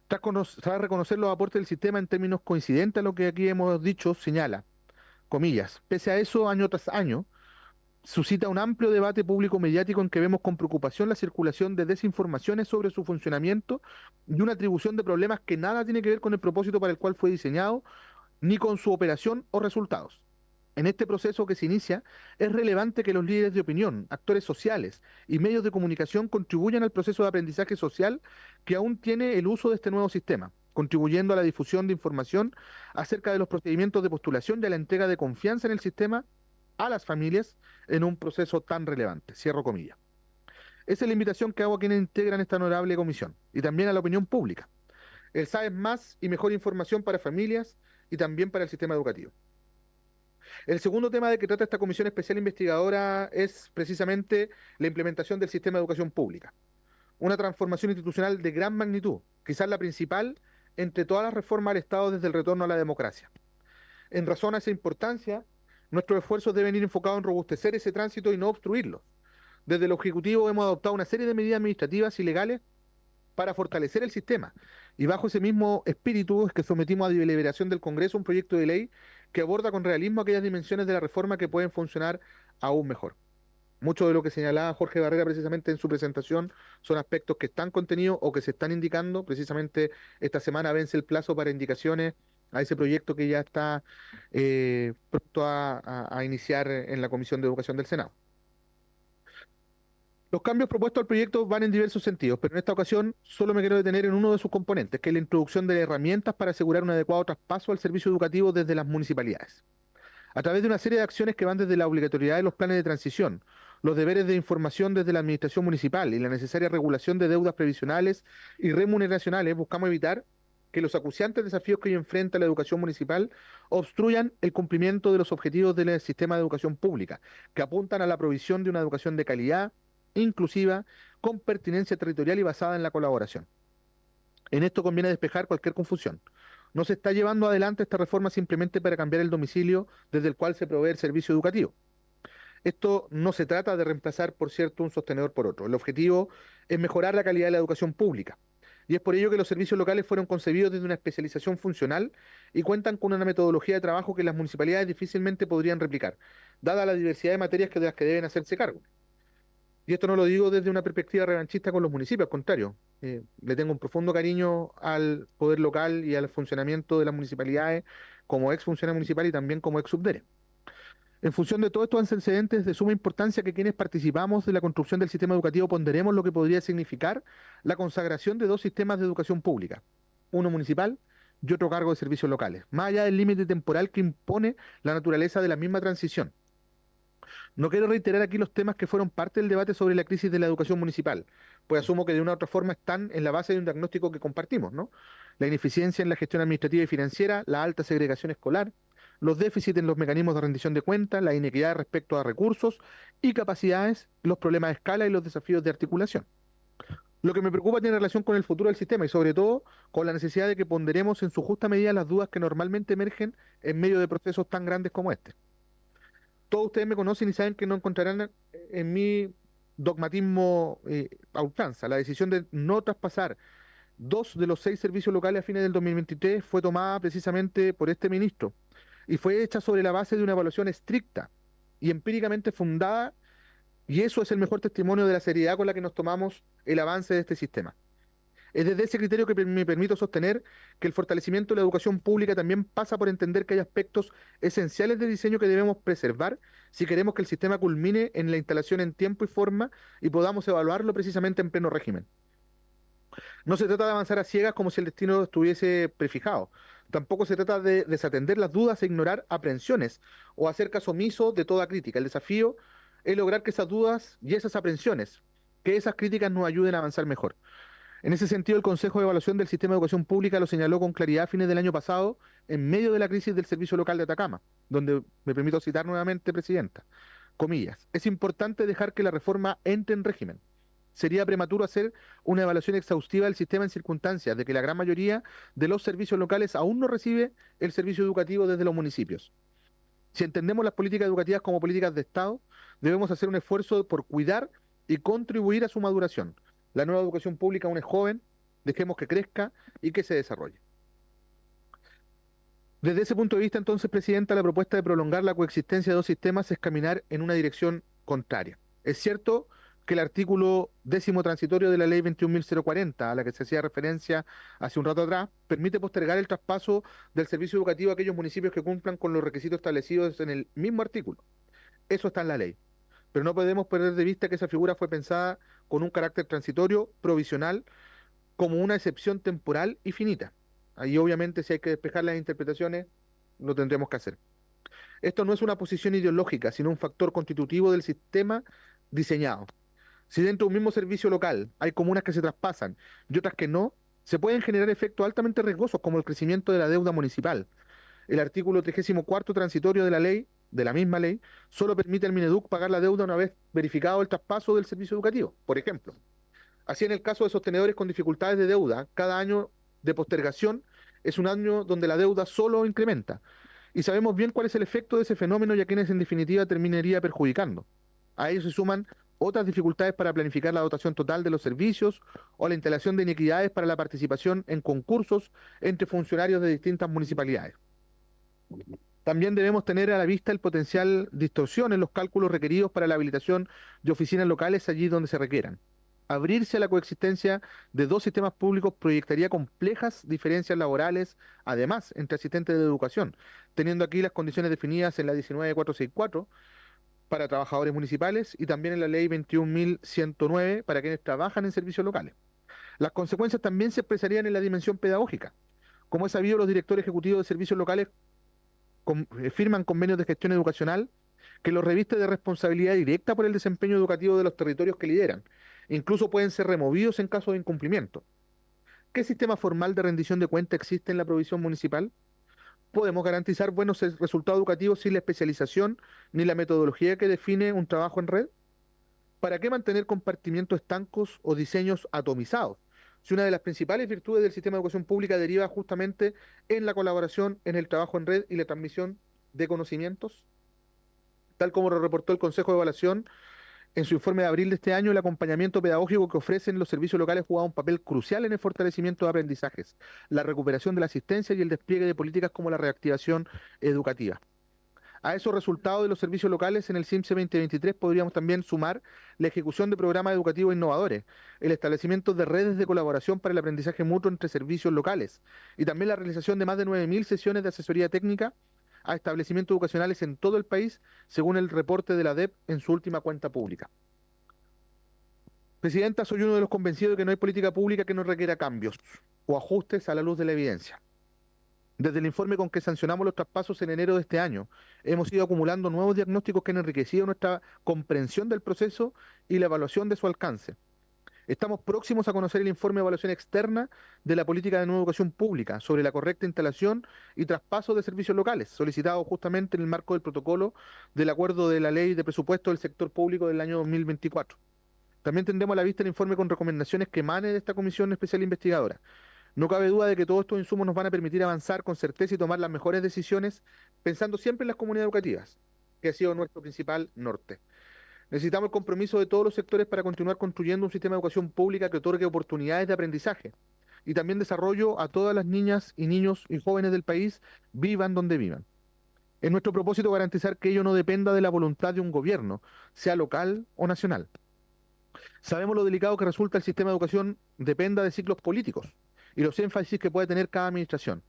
Tras reconocer los aportes del sistema en términos coincidentes a lo que aquí hemos dicho, señala, comillas, pese a eso, año tras año, suscita un amplio debate público mediático en que vemos con preocupación la circulación de desinformaciones sobre su funcionamiento y una atribución de problemas que nada tiene que ver con el propósito para el cual fue diseñado, ni con su operación o resultados. En este proceso que se inicia, es relevante que los líderes de opinión, actores sociales y medios de comunicación contribuyan al proceso de aprendizaje social que aún tiene el uso de este nuevo sistema, contribuyendo a la difusión de información acerca de los procedimientos de postulación y a la entrega de confianza en el sistema a las familias en un proceso tan relevante. Cierro comillas. Esa es la invitación que hago a quienes integran esta honorable comisión y también a la opinión pública. El SAE es más y mejor información para familias y también para el sistema educativo. El segundo tema de que trata esta comisión especial investigadora es precisamente la implementación del sistema de educación pública. Una transformación institucional de gran magnitud, quizás la principal entre todas las reformas al Estado desde el retorno a la democracia. En razón a esa importancia, nuestros esfuerzos deben ir enfocados en robustecer ese tránsito y no obstruirlo. Desde el Ejecutivo hemos adoptado una serie de medidas administrativas y legales para fortalecer el sistema. Y bajo ese mismo espíritu es que sometimos a deliberación del Congreso un proyecto de ley que aborda con realismo aquellas dimensiones de la reforma que pueden funcionar aún mejor. Mucho de lo que señalaba Jorge Barrera precisamente en su presentación son aspectos que están contenidos o que se están indicando. Precisamente esta semana vence el plazo para indicaciones a ese proyecto que ya está pronto a iniciar en la Comisión de Educación del Senado. Los cambios propuestos al proyecto van en diversos sentidos, pero en esta ocasión solo me quiero detener en uno de sus componentes, que es la introducción de herramientas para asegurar un adecuado traspaso al servicio educativo desde las municipalidades. A través de una serie de acciones que van desde la obligatoriedad de los planes de transición, los deberes de información desde la administración municipal y la necesaria regulación de deudas previsionales y remuneracionales, buscamos evitar que los acuciantes desafíos que hoy enfrenta la educación municipal obstruyan el cumplimiento de los objetivos del sistema de educación pública, que apuntan a la provisión de una educación de calidad, inclusiva, con pertinencia territorial y basada en la colaboración. En esto conviene despejar cualquier confusión. No se está llevando adelante esta reforma simplemente para cambiar el domicilio desde el cual se provee el servicio educativo. Esto no se trata de reemplazar, por cierto, un sostenedor por otro. El objetivo es mejorar la calidad de la educación pública. Y es por ello que los servicios locales fueron concebidos desde una especialización funcional y cuentan con una metodología de trabajo que las municipalidades difícilmente podrían replicar, dada la diversidad de materias de las que deben hacerse cargo. Y esto no lo digo desde una perspectiva revanchista con los municipios, al contrario. Le tengo un profundo cariño al poder local y al funcionamiento de las municipalidades como ex funcionario municipal y también como ex subdere. En función de todos estos antecedentes, es de suma importancia que quienes participamos de la construcción del sistema educativo ponderemos lo que podría significar la consagración de dos sistemas de educación pública, uno municipal y otro cargo de servicios locales, más allá del límite temporal que impone la naturaleza de la misma transición. No quiero reiterar aquí los temas que fueron parte del debate sobre la crisis de la educación municipal, pues asumo que de una u otra forma están en la base de un diagnóstico que compartimos, ¿no? La ineficiencia en la gestión administrativa y financiera, la alta segregación escolar, los déficits en los mecanismos de rendición de cuentas, la inequidad respecto a recursos y capacidades, los problemas de escala y los desafíos de articulación. Lo que me preocupa tiene relación con el futuro del sistema y sobre todo con la necesidad de que ponderemos en su justa medida las dudas que normalmente emergen en medio de procesos tan grandes como este. Todos ustedes me conocen y saben que no encontrarán en mi dogmatismo a ultranza. La decisión de no traspasar 2 de los 6 servicios locales a fines del 2023 fue tomada precisamente por este ministro y fue hecha sobre la base de una evaluación estricta y empíricamente fundada, y eso es el mejor testimonio de la seriedad con la que nos tomamos el avance de este sistema. Es desde ese criterio que me permito sostener que el fortalecimiento de la educación pública también pasa por entender que hay aspectos esenciales de diseño que debemos preservar si queremos que el sistema culmine en la instalación en tiempo y forma y podamos evaluarlo precisamente en pleno régimen. No se trata de avanzar a ciegas como si el destino estuviese prefijado. Tampoco se trata de desatender las dudas e ignorar aprensiones o hacer caso omiso de toda crítica. El desafío es lograr que esas dudas y esas aprensiones, que esas críticas nos ayuden a avanzar mejor. En ese sentido, el Consejo de Evaluación del Sistema de Educación Pública lo señaló con claridad a fines del año pasado, en medio de la crisis del Servicio Local de Atacama, donde me permito citar nuevamente, Presidenta, comillas, es importante dejar que la reforma entre en régimen. Sería prematuro hacer una evaluación exhaustiva del sistema en circunstancias de que la gran mayoría de los servicios locales aún no recibe el servicio educativo desde los municipios. Si entendemos las políticas educativas como políticas de Estado, debemos hacer un esfuerzo por cuidar y contribuir a su maduración. La nueva educación pública aún es joven Dejemos que crezca y que se desarrolle. Desde ese punto de vista, entonces, Presidenta, la propuesta de prolongar la coexistencia de dos sistemas es caminar en una dirección contraria. Es cierto que el artículo 10º transitorio de la Ley 21.040, a la que se hacía referencia hace un rato atrás, permite postergar el traspaso del servicio educativo a aquellos municipios que cumplan con los requisitos establecidos en el mismo artículo. Eso está en la ley. Pero no podemos perder de vista que esa figura fue pensada con un carácter transitorio, provisional, como una excepción temporal y finita. Ahí obviamente si hay que despejar las interpretaciones, lo tendremos que hacer. Esto no es una posición ideológica, sino un factor constitutivo del sistema diseñado. Si dentro de un mismo servicio local hay comunas que se traspasan y otras que no, se pueden generar efectos altamente riesgosos como el crecimiento de la deuda municipal. El artículo 34º transitorio de la ley, de la misma ley, solo permite al Mineduc pagar la deuda una vez verificado el traspaso del servicio educativo, por ejemplo. Así, en el caso de sostenedores con dificultades de deuda, cada año de postergación es un año donde la deuda solo incrementa. Y sabemos bien cuál es el efecto de ese fenómeno y a quienes en definitiva terminaría perjudicando. A ello se suman otras dificultades para planificar la dotación total de los servicios o la instalación de inequidades para la participación en concursos entre funcionarios de distintas municipalidades. También debemos tener a la vista el potencial distorsión en los cálculos requeridos para la habilitación de oficinas locales allí donde se requieran. Abrirse a la coexistencia de dos sistemas públicos proyectaría complejas diferencias laborales, además, entre asistentes de educación, teniendo aquí las condiciones definidas en la 19.464 para trabajadores municipales y también en la ley 21.109 para quienes trabajan en servicios locales. Las consecuencias también se expresarían en la dimensión pedagógica. Como es sabido, los directores ejecutivos de servicios locales firman convenios de gestión educacional que los reviste de responsabilidad directa por el desempeño educativo de los territorios que lideran. Incluso pueden ser removidos en caso de incumplimiento. ¿Qué sistema formal de rendición de cuenta existe en la provisión municipal? ¿Podemos garantizar buenos resultados educativos sin la especialización ni la metodología que define un trabajo en red? ¿Para qué mantener compartimientos estancos o diseños atomizados? Si una de las principales virtudes del sistema de educación pública deriva justamente en la colaboración, en el trabajo en red y la transmisión de conocimientos. Tal como lo reportó el Consejo de Evaluación en su informe de abril de este año, el acompañamiento pedagógico que ofrecen los servicios locales juega un papel crucial en el fortalecimiento de aprendizajes, la recuperación de la asistencia y el despliegue de políticas como la reactivación educativa. A esos resultados de los servicios locales en el CIMSE 2023 podríamos también sumar la ejecución de programas educativos innovadores, el establecimiento de redes de colaboración para el aprendizaje mutuo entre servicios locales y también la realización de más de 9.000 sesiones de asesoría técnica a establecimientos educacionales en todo el país, según el reporte de la DEP en su última cuenta pública. Presidenta, soy uno de los convencidos de que no hay política pública que no requiera cambios o ajustes a la luz de la evidencia. Desde el informe con que sancionamos los traspasos en enero de este año, hemos ido acumulando nuevos diagnósticos que han enriquecido nuestra comprensión del proceso y la evaluación de su alcance. Estamos próximos a conocer el informe de evaluación externa de la política de nueva educación pública sobre la correcta instalación y traspaso de servicios locales, solicitado justamente en el marco del protocolo del acuerdo de la ley de presupuesto del sector público del año 2024. También tendremos a la vista el informe con recomendaciones que emane de esta comisión especial investigadora. No cabe duda de que todos estos insumos nos van a permitir avanzar con certeza y tomar las mejores decisiones, pensando siempre en las comunidades educativas, que ha sido nuestro principal norte. Necesitamos el compromiso de todos los sectores para continuar construyendo un sistema de educación pública que otorgue oportunidades de aprendizaje y también desarrollo a todas las niñas y niños y jóvenes del país, vivan donde vivan. Es nuestro propósito garantizar que ello no dependa de la voluntad de un gobierno, sea local o nacional. Sabemos lo delicado que resulta el sistema de educación dependa de ciclos políticos y los énfasis que puede tener cada administración.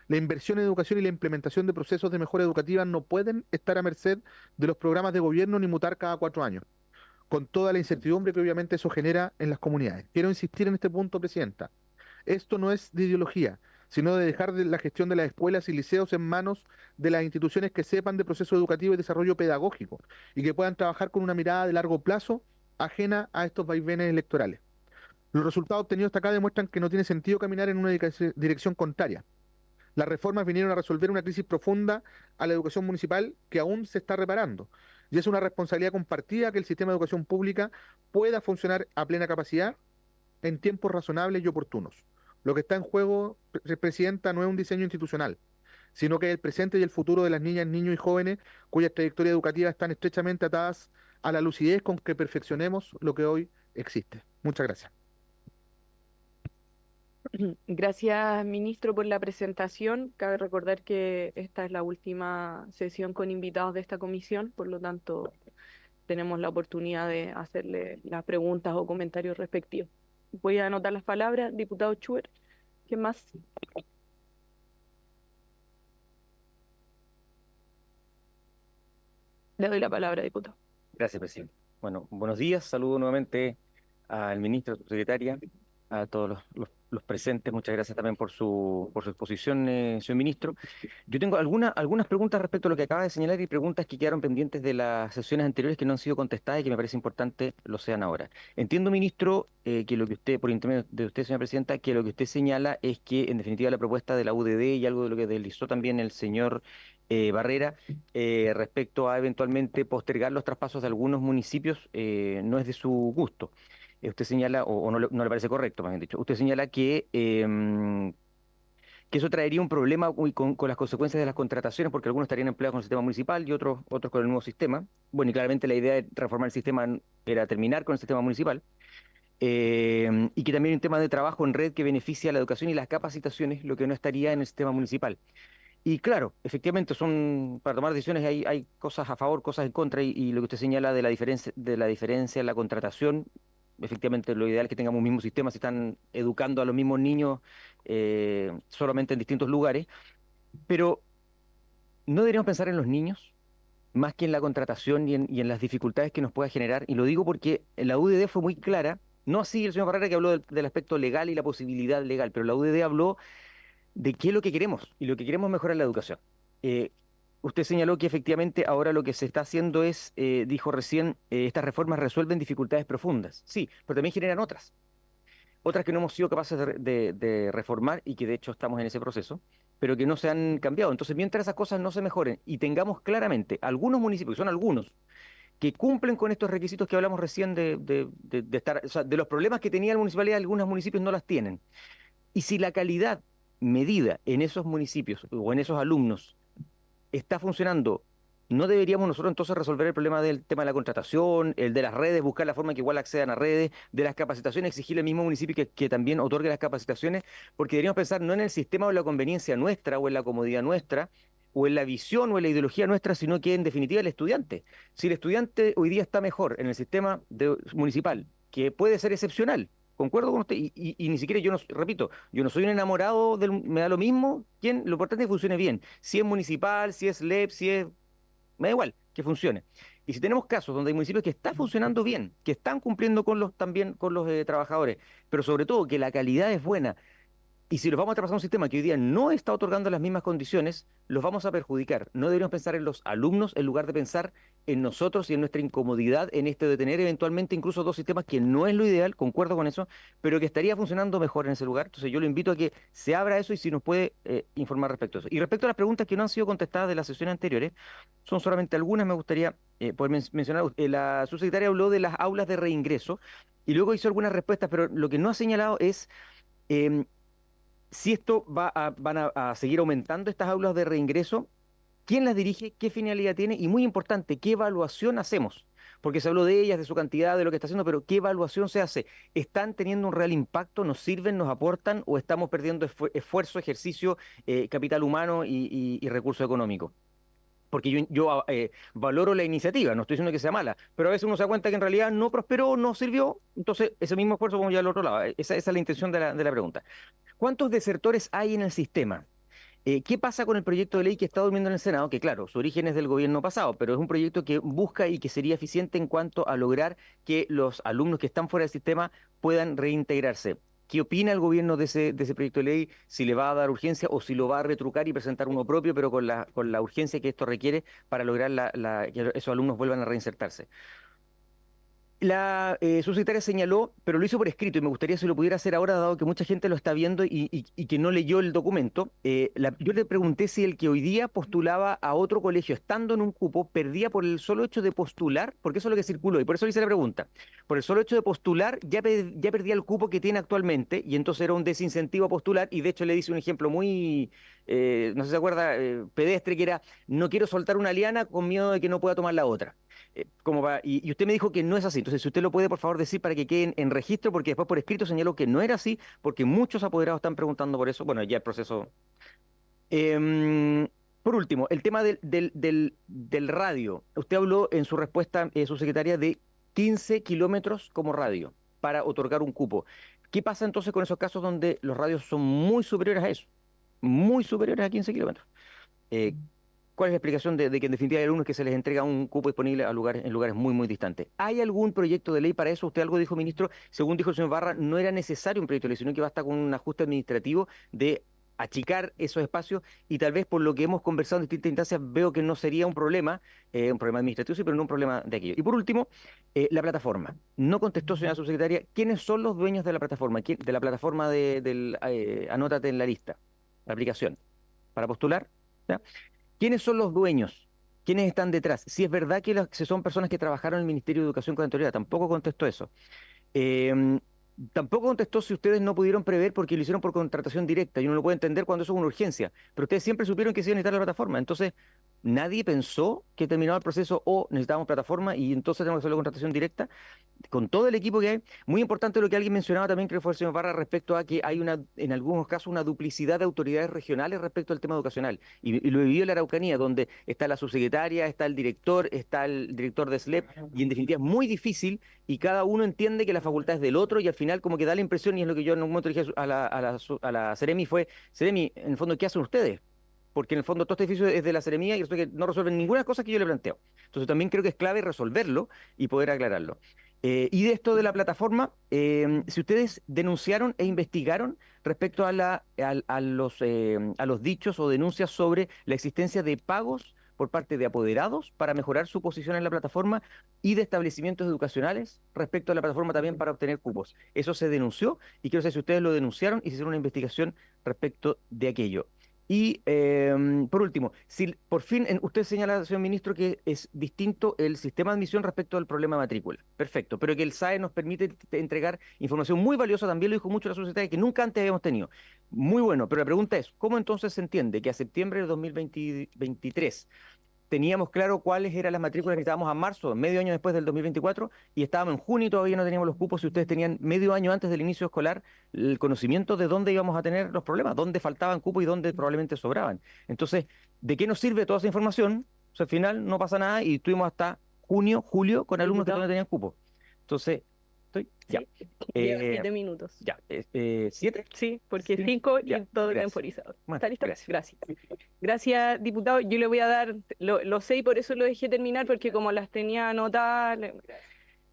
La inversión en educación y la implementación de procesos de mejora educativa no pueden estar a merced de los programas de gobierno ni mutar cada 4 años, con toda la incertidumbre que obviamente eso genera en las comunidades. Quiero insistir en este punto, Presidenta. Esto no es de ideología, sino de dejar la gestión de las escuelas y liceos en manos de las instituciones que sepan de proceso educativo y desarrollo pedagógico y que puedan trabajar con una mirada de largo plazo ajena a estos vaivenes electorales. Los resultados obtenidos hasta acá demuestran que no tiene sentido caminar en una dirección contraria. Las reformas vinieron a resolver una crisis profunda a la educación municipal que aún se está reparando. Y es una responsabilidad compartida que el sistema de educación pública pueda funcionar a plena capacidad en tiempos razonables y oportunos. Lo que está en juego, Presidenta, no es un diseño institucional, sino que es el presente y el futuro de las niñas, niños y jóvenes cuyas trayectorias educativas están estrechamente atadas a la lucidez con que perfeccionemos lo que hoy existe. Muchas gracias. Gracias, ministro, por la presentación. Cabe recordar que esta es la última sesión con invitados de esta comisión, por lo tanto, tenemos la oportunidad de hacerle las preguntas o comentarios respectivos. Voy a anotar las palabras. Diputado Chuer, ¿qué más? Le doy la palabra, diputado. Gracias, presidente. Bueno, buenos días. Saludo nuevamente al ministro, a su secretaria, a todos los presentes. Muchas gracias también por su exposición, señor ministro. Yo tengo algunas preguntas respecto a lo que acaba de señalar y preguntas que quedaron pendientes de las sesiones anteriores que no han sido contestadas y que me parece importante lo sean ahora. Entiendo, ministro, que lo que usted, por intermedio de usted, señora presidenta, que lo que usted señala es que, en definitiva, la propuesta de la UDD y algo de lo que deslizó también el señor Barrera respecto a eventualmente postergar los traspasos de algunos municipios no es de su gusto. Usted señala, o no le parece correcto, más bien dicho, usted señala que eso traería un problema con las consecuencias de las contrataciones, porque algunos estarían empleados con el sistema municipal y otros con el nuevo sistema. Bueno, y claramente la idea de reformar el sistema era terminar con el sistema municipal. Y que también hay un tema de trabajo en red que beneficia a la educación y las capacitaciones, lo que no estaría en el sistema municipal. Y claro, efectivamente para tomar decisiones hay cosas a favor, cosas en contra, y lo que usted señala de la diferencia en la contratación, efectivamente lo ideal es que tengamos un mismo sistema, si están educando a los mismos niños solamente en distintos lugares, pero no deberíamos pensar en los niños más que en la contratación y en las dificultades que nos pueda generar, y lo digo porque la UDD fue muy clara, no así el señor Barrera que habló del aspecto legal y la posibilidad legal, pero la UDD habló de qué es lo que queremos, y lo que queremos es mejorar la educación. Usted señaló que efectivamente ahora lo que se está haciendo es, dijo recién, estas reformas resuelven dificultades profundas. Sí, pero también generan otras que no hemos sido capaces de reformar y que de hecho estamos en ese proceso, pero que no se han cambiado. Entonces, mientras esas cosas no se mejoren y tengamos claramente algunos municipios, que son algunos, que cumplen con estos requisitos que hablamos recién de estar, o sea, de los problemas que tenía la municipalidad, algunos municipios no las tienen. Y si la calidad medida en esos municipios o en esos alumnos está funcionando, ¿no deberíamos nosotros entonces resolver el problema del tema de la contratación, el de las redes, buscar la forma que igual accedan a redes, de las capacitaciones, exigirle al mismo municipio que también otorgue las capacitaciones? Porque deberíamos pensar no en el sistema o en la conveniencia nuestra o en la comodidad nuestra, o en la visión o en la ideología nuestra, sino que en definitiva el estudiante. Si el estudiante hoy día está mejor en el sistema municipal, que puede ser excepcional, concuerdo con usted, y ni siquiera yo no, repito, yo no soy un enamorado me da lo mismo, lo importante es que funcione bien. Si es municipal, si es LEP, me da igual, que funcione. Y si tenemos casos donde hay municipios que están funcionando bien, que están cumpliendo también con los trabajadores, pero sobre todo que la calidad es buena, y si los vamos a traspasar a un sistema que hoy día no está otorgando las mismas condiciones, los vamos a perjudicar. No deberíamos pensar en los alumnos en lugar de pensar en nosotros y en nuestra incomodidad en de tener eventualmente incluso dos sistemas que no es lo ideal, concuerdo con eso, pero que estaría funcionando mejor en ese lugar. Entonces yo lo invito a que se abra eso y si nos puede informar respecto a eso. Y respecto a las preguntas que no han sido contestadas de las sesiones anteriores, son solamente algunas, me gustaría poder mencionar. La subsecretaria habló de las aulas de reingreso y luego hizo algunas respuestas, pero lo que no ha señalado es si esto van a seguir aumentando estas aulas de reingreso, quién las dirige, qué finalidad tiene y, muy importante, qué evaluación hacemos. Porque se habló de ellas, de su cantidad, de lo que está haciendo, pero ¿qué evaluación se hace? ¿Están teniendo un real impacto? ¿Nos sirven, nos aportan o estamos perdiendo esfuerzo, ejercicio, capital humano y recurso económico? Porque yo valoro la iniciativa, no estoy diciendo que sea mala, pero a veces uno se da cuenta que en realidad no prosperó, no sirvió, entonces ese mismo esfuerzo vamos ya al otro lado. Esa es la intención de la pregunta. ¿Cuántos desertores hay en el sistema? ¿Qué pasa con el proyecto de ley que está durmiendo en el Senado? Que claro, su origen es del gobierno pasado, pero es un proyecto que busca y que sería eficiente en cuanto a lograr que los alumnos que están fuera del sistema puedan reintegrarse. ¿Qué opina el gobierno de ese proyecto de ley? Si le va a dar urgencia o si lo va a retrucar y presentar uno propio, pero con la urgencia que esto requiere para lograr que esos alumnos vuelvan a reinsertarse. La subsecretaria señaló, pero lo hizo por escrito y me gustaría si lo pudiera hacer ahora, dado que mucha gente lo está viendo y que no leyó el documento. Yo le pregunté si el que hoy día postulaba a otro colegio estando en un cupo perdía por el solo hecho de postular, porque eso es lo que circuló y por eso le hice la pregunta. Por el solo hecho de postular ya perdía el cupo que tiene actualmente y entonces era un desincentivo a postular y de hecho le dice un ejemplo muy, no sé si se acuerda, pedestre, que era: no quiero soltar una liana con miedo de que no pueda tomar la otra. y usted me dijo que no es así. Entonces, si usted lo puede, por favor, decir para que quede en registro, porque después por escrito señaló que no era así, porque muchos apoderados están preguntando por eso. Bueno, ya el proceso. Em, por último, el tema del radio. Usted habló en su respuesta, subsecretaria, de 15 kilómetros como radio para otorgar un cupo. ¿Qué pasa entonces con esos casos donde los radios son muy superiores a eso? Muy superiores a 15 kilómetros. Eh, ¿Cuál es la explicación de que en definitiva hay alumnos que se les entrega un cupo disponible a lugares, en lugares muy, muy distantes? ¿Hay algún proyecto de ley para eso? Usted algo dijo, ministro, según dijo el señor Barra, no era necesario un proyecto de ley, sino que basta con un ajuste administrativo de achicar esos espacios y tal vez por lo que hemos conversado en distintas instancias veo que no sería un problema administrativo, sí, pero no un problema de aquello. Y por último, la plataforma. No contestó, señora subsecretaria, ¿quiénes son los dueños de la plataforma? De la plataforma Anótate en la lista, la aplicación, para postular? ¿Ya? ¿Quiénes son los dueños? ¿Quiénes están detrás? Si es verdad que son personas que trabajaron en el Ministerio de Educación con anterioridad, tampoco contestó eso. Em, Tampoco contestó si ustedes no pudieron prever porque lo hicieron por contratación directa. Y uno lo puede entender cuando eso es una urgencia. Pero ustedes siempre supieron que se iba a necesitar la plataforma. Entonces, nadie pensó que terminaba el proceso o necesitábamos plataforma y entonces tenemos que hacer la contratación directa con todo el equipo que hay. Muy importante lo que alguien mencionaba también, creo que fue el señor Barra, respecto a que hay en algunos casos una duplicidad de autoridades regionales respecto al tema educacional. Y lo vivió en la Araucanía, donde está la subsecretaria, está el director de SLEP, y en definitiva es muy difícil y cada uno entiende que la facultad es del otro y al final como que da la impresión, y es lo que yo en un momento dije a la Seremi, fue, Seremi, en el fondo, ¿qué hacen ustedes? Porque en el fondo todo este edificio es de la Seremía y resulta que no resuelven ninguna cosa que yo le planteo. Entonces también creo que es clave resolverlo y poder aclararlo. Y de esto de la plataforma, si ustedes denunciaron e investigaron respecto a los dichos o denuncias sobre la existencia de pagos por parte de apoderados para mejorar su posición en la plataforma y de establecimientos educacionales respecto a la plataforma también para obtener cupos. Eso se denunció y quiero saber si ustedes lo denunciaron y si hicieron una investigación respecto de aquello. Y por último, si por fin usted señala, señor ministro, que es distinto el sistema de admisión respecto al problema de matrícula. Perfecto, pero que el SAE nos permite entregar información muy valiosa, también lo dijo mucho la sociedad, que nunca antes habíamos tenido. Muy bueno, pero la pregunta es, ¿cómo entonces se entiende que a septiembre de 2023 teníamos claro cuáles eran las matrículas que necesitábamos a marzo, medio año después del 2024, y estábamos en junio y todavía no teníamos los cupos, y ustedes tenían medio año antes del inicio escolar el conocimiento de dónde íbamos a tener los problemas, dónde faltaban cupos y dónde probablemente sobraban? Entonces, ¿de qué nos sirve toda esa información? O sea, al final no pasa nada y estuvimos hasta junio, julio con alumnos que Diputado. todavía no tenían cupos. Entonces, ya. Sí, lleva Eh, 7 minutos. ya. ¿7? Sí, porque Sí, 5 y ya, todo gracias. temporizado. Bueno, ¿Está listo? gracias. Gracias. Gracias, diputado. Yo le voy a dar, lo sé y por eso lo dejé terminar, porque como las tenía anotadas,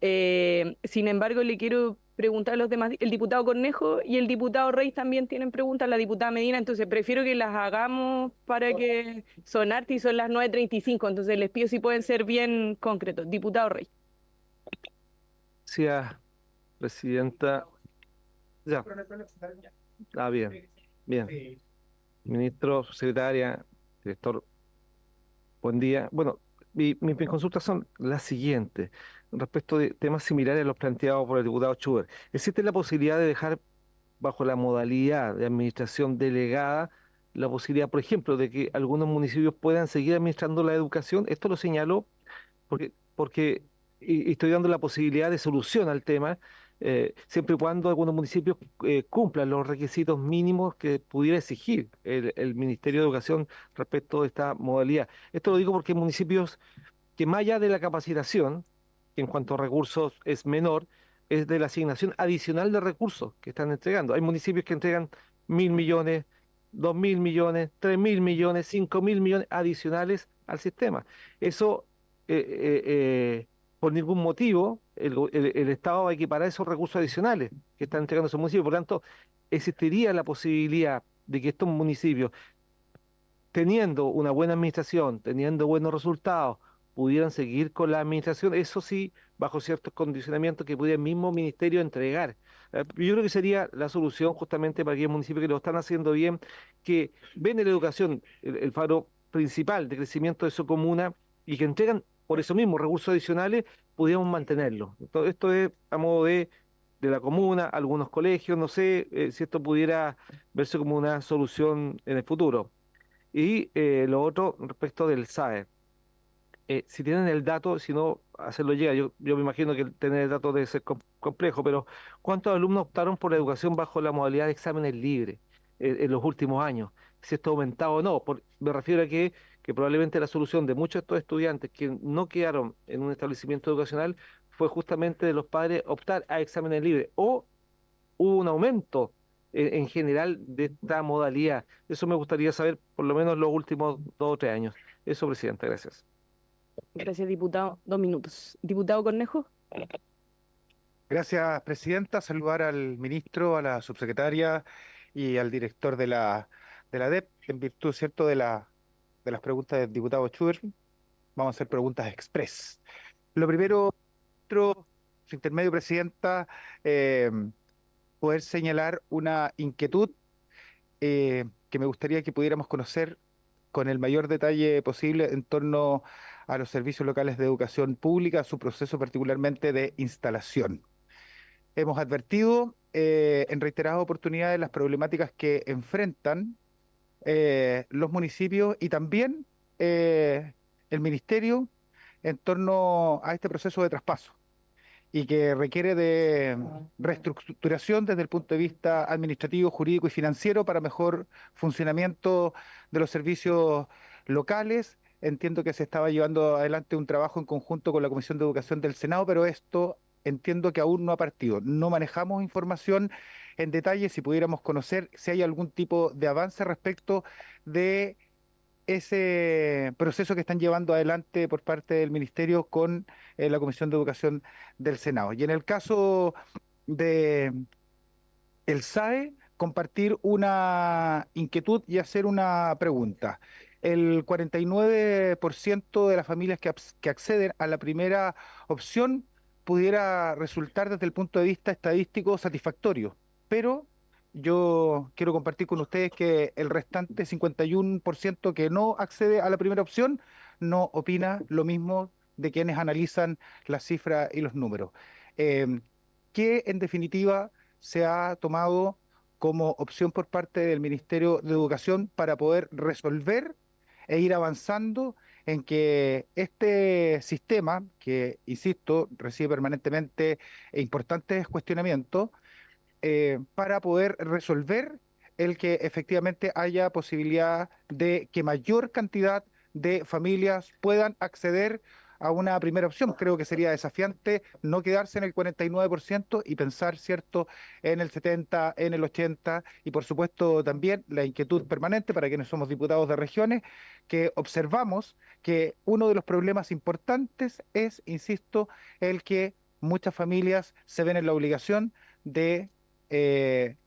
sin embargo, le quiero preguntar a los demás. El diputado Cornejo y el diputado Reyes también tienen preguntas, la diputada Medina, entonces prefiero que las hagamos para que son hartas y son las 9:35, entonces les pido si pueden ser bien concretos. Diputado Reyes. Gracias, presidenta. Ya. Bien, bien. Ministro, secretaria, director, buen día. Bueno, mis consultas son las siguientes. Respecto de temas similares a los planteados por el diputado Schubert, ¿existe la posibilidad de dejar bajo la modalidad de administración delegada la posibilidad, por ejemplo, de que algunos municipios puedan seguir administrando la educación? Esto lo señaló porque y estoy dando la posibilidad de solución al tema, siempre y cuando algunos municipios cumplan los requisitos mínimos que pudiera exigir el Ministerio de Educación respecto de esta modalidad. Esto lo digo porque hay municipios que más allá de la capacitación, que en cuanto a recursos es menor, es de la asignación adicional de recursos que están entregando. Hay municipios que entregan 1.000 millones, 2.000 millones, 3.000 millones, 5.000 millones adicionales al sistema. Eso, por ningún motivo, el Estado va a equiparar esos recursos adicionales que están entregando esos municipios. Por lo tanto, existiría la posibilidad de que estos municipios, teniendo una buena administración, teniendo buenos resultados, pudieran seguir con la administración, eso sí, bajo ciertos condicionamientos que pudiera el mismo ministerio entregar. Yo creo que sería la solución justamente para aquellos municipios que lo están haciendo bien, que ven en la educación el faro principal de crecimiento de su comuna y que entregan por eso mismo recursos adicionales, pudiéramos mantenerlo. Esto es a modo de la comuna, algunos colegios, no sé si esto pudiera verse como una solución en el futuro. Y lo otro respecto del SAE. si tienen el dato, si no, hacerlo llegar. Yo me imagino que tener el dato debe ser complejo, pero ¿cuántos alumnos optaron por la educación bajo la modalidad de exámenes libres en los últimos años? Si esto ha aumentado o no. Me refiero a que probablemente la solución de muchos de estos estudiantes que no quedaron en un establecimiento educacional fue justamente de los padres optar a exámenes libres, o hubo un aumento en general de esta modalidad. Eso me gustaría saber por lo menos los últimos 2 o 3 años. Eso, presidente, gracias. Gracias, diputado. 2 minutos. Diputado Cornejo. Gracias, presidenta. Saludar al ministro, a la subsecretaria y al director de la DEP, en virtud, ¿cierto?, de las preguntas del diputado Schubert. Vamos a hacer preguntas express. Lo primero, su intermedio, presidenta, eh, poder señalar una inquietud que me gustaría que pudiéramos conocer con el mayor detalle posible en torno a los servicios locales de educación pública, su proceso particularmente de instalación. Hemos advertido en reiteradas oportunidades las problemáticas que enfrentan los municipios y también el ministerio en torno a este proceso de traspaso, y que requiere de reestructuración desde el punto de vista administrativo, jurídico y financiero para mejor funcionamiento de los servicios locales. Entiendo que se estaba llevando adelante un trabajo en conjunto con la Comisión de Educación del Senado, pero esto entiendo que aún no ha partido. No manejamos información en detalle. Si pudiéramos conocer si hay algún tipo de avance respecto de ese proceso que están llevando adelante por parte del Ministerio con la Comisión de Educación del Senado. Y en el caso de el SAE, compartir una inquietud y hacer una pregunta. El 49% de las familias que acceden a la primera opción pudiera resultar desde el punto de vista estadístico satisfactorio, pero yo quiero compartir con ustedes que el restante 51% que no accede a la primera opción no opina lo mismo de quienes analizan las cifras y los números. Eh, ¿Qué en definitiva se ha tomado como opción por parte del Ministerio de Educación para poder resolver e ir avanzando en que este sistema, que, insisto, recibe permanentemente importantes cuestionamientos, para poder resolver el que efectivamente haya posibilidad de que mayor cantidad de familias puedan acceder a una primera opción? Creo que sería desafiante no quedarse en el 49% y pensar, ¿cierto?, en el 70, en el 80, y por supuesto también la inquietud permanente para quienes somos diputados de regiones, que observamos que uno de los problemas importantes es, insisto, el que muchas familias se ven en la obligación de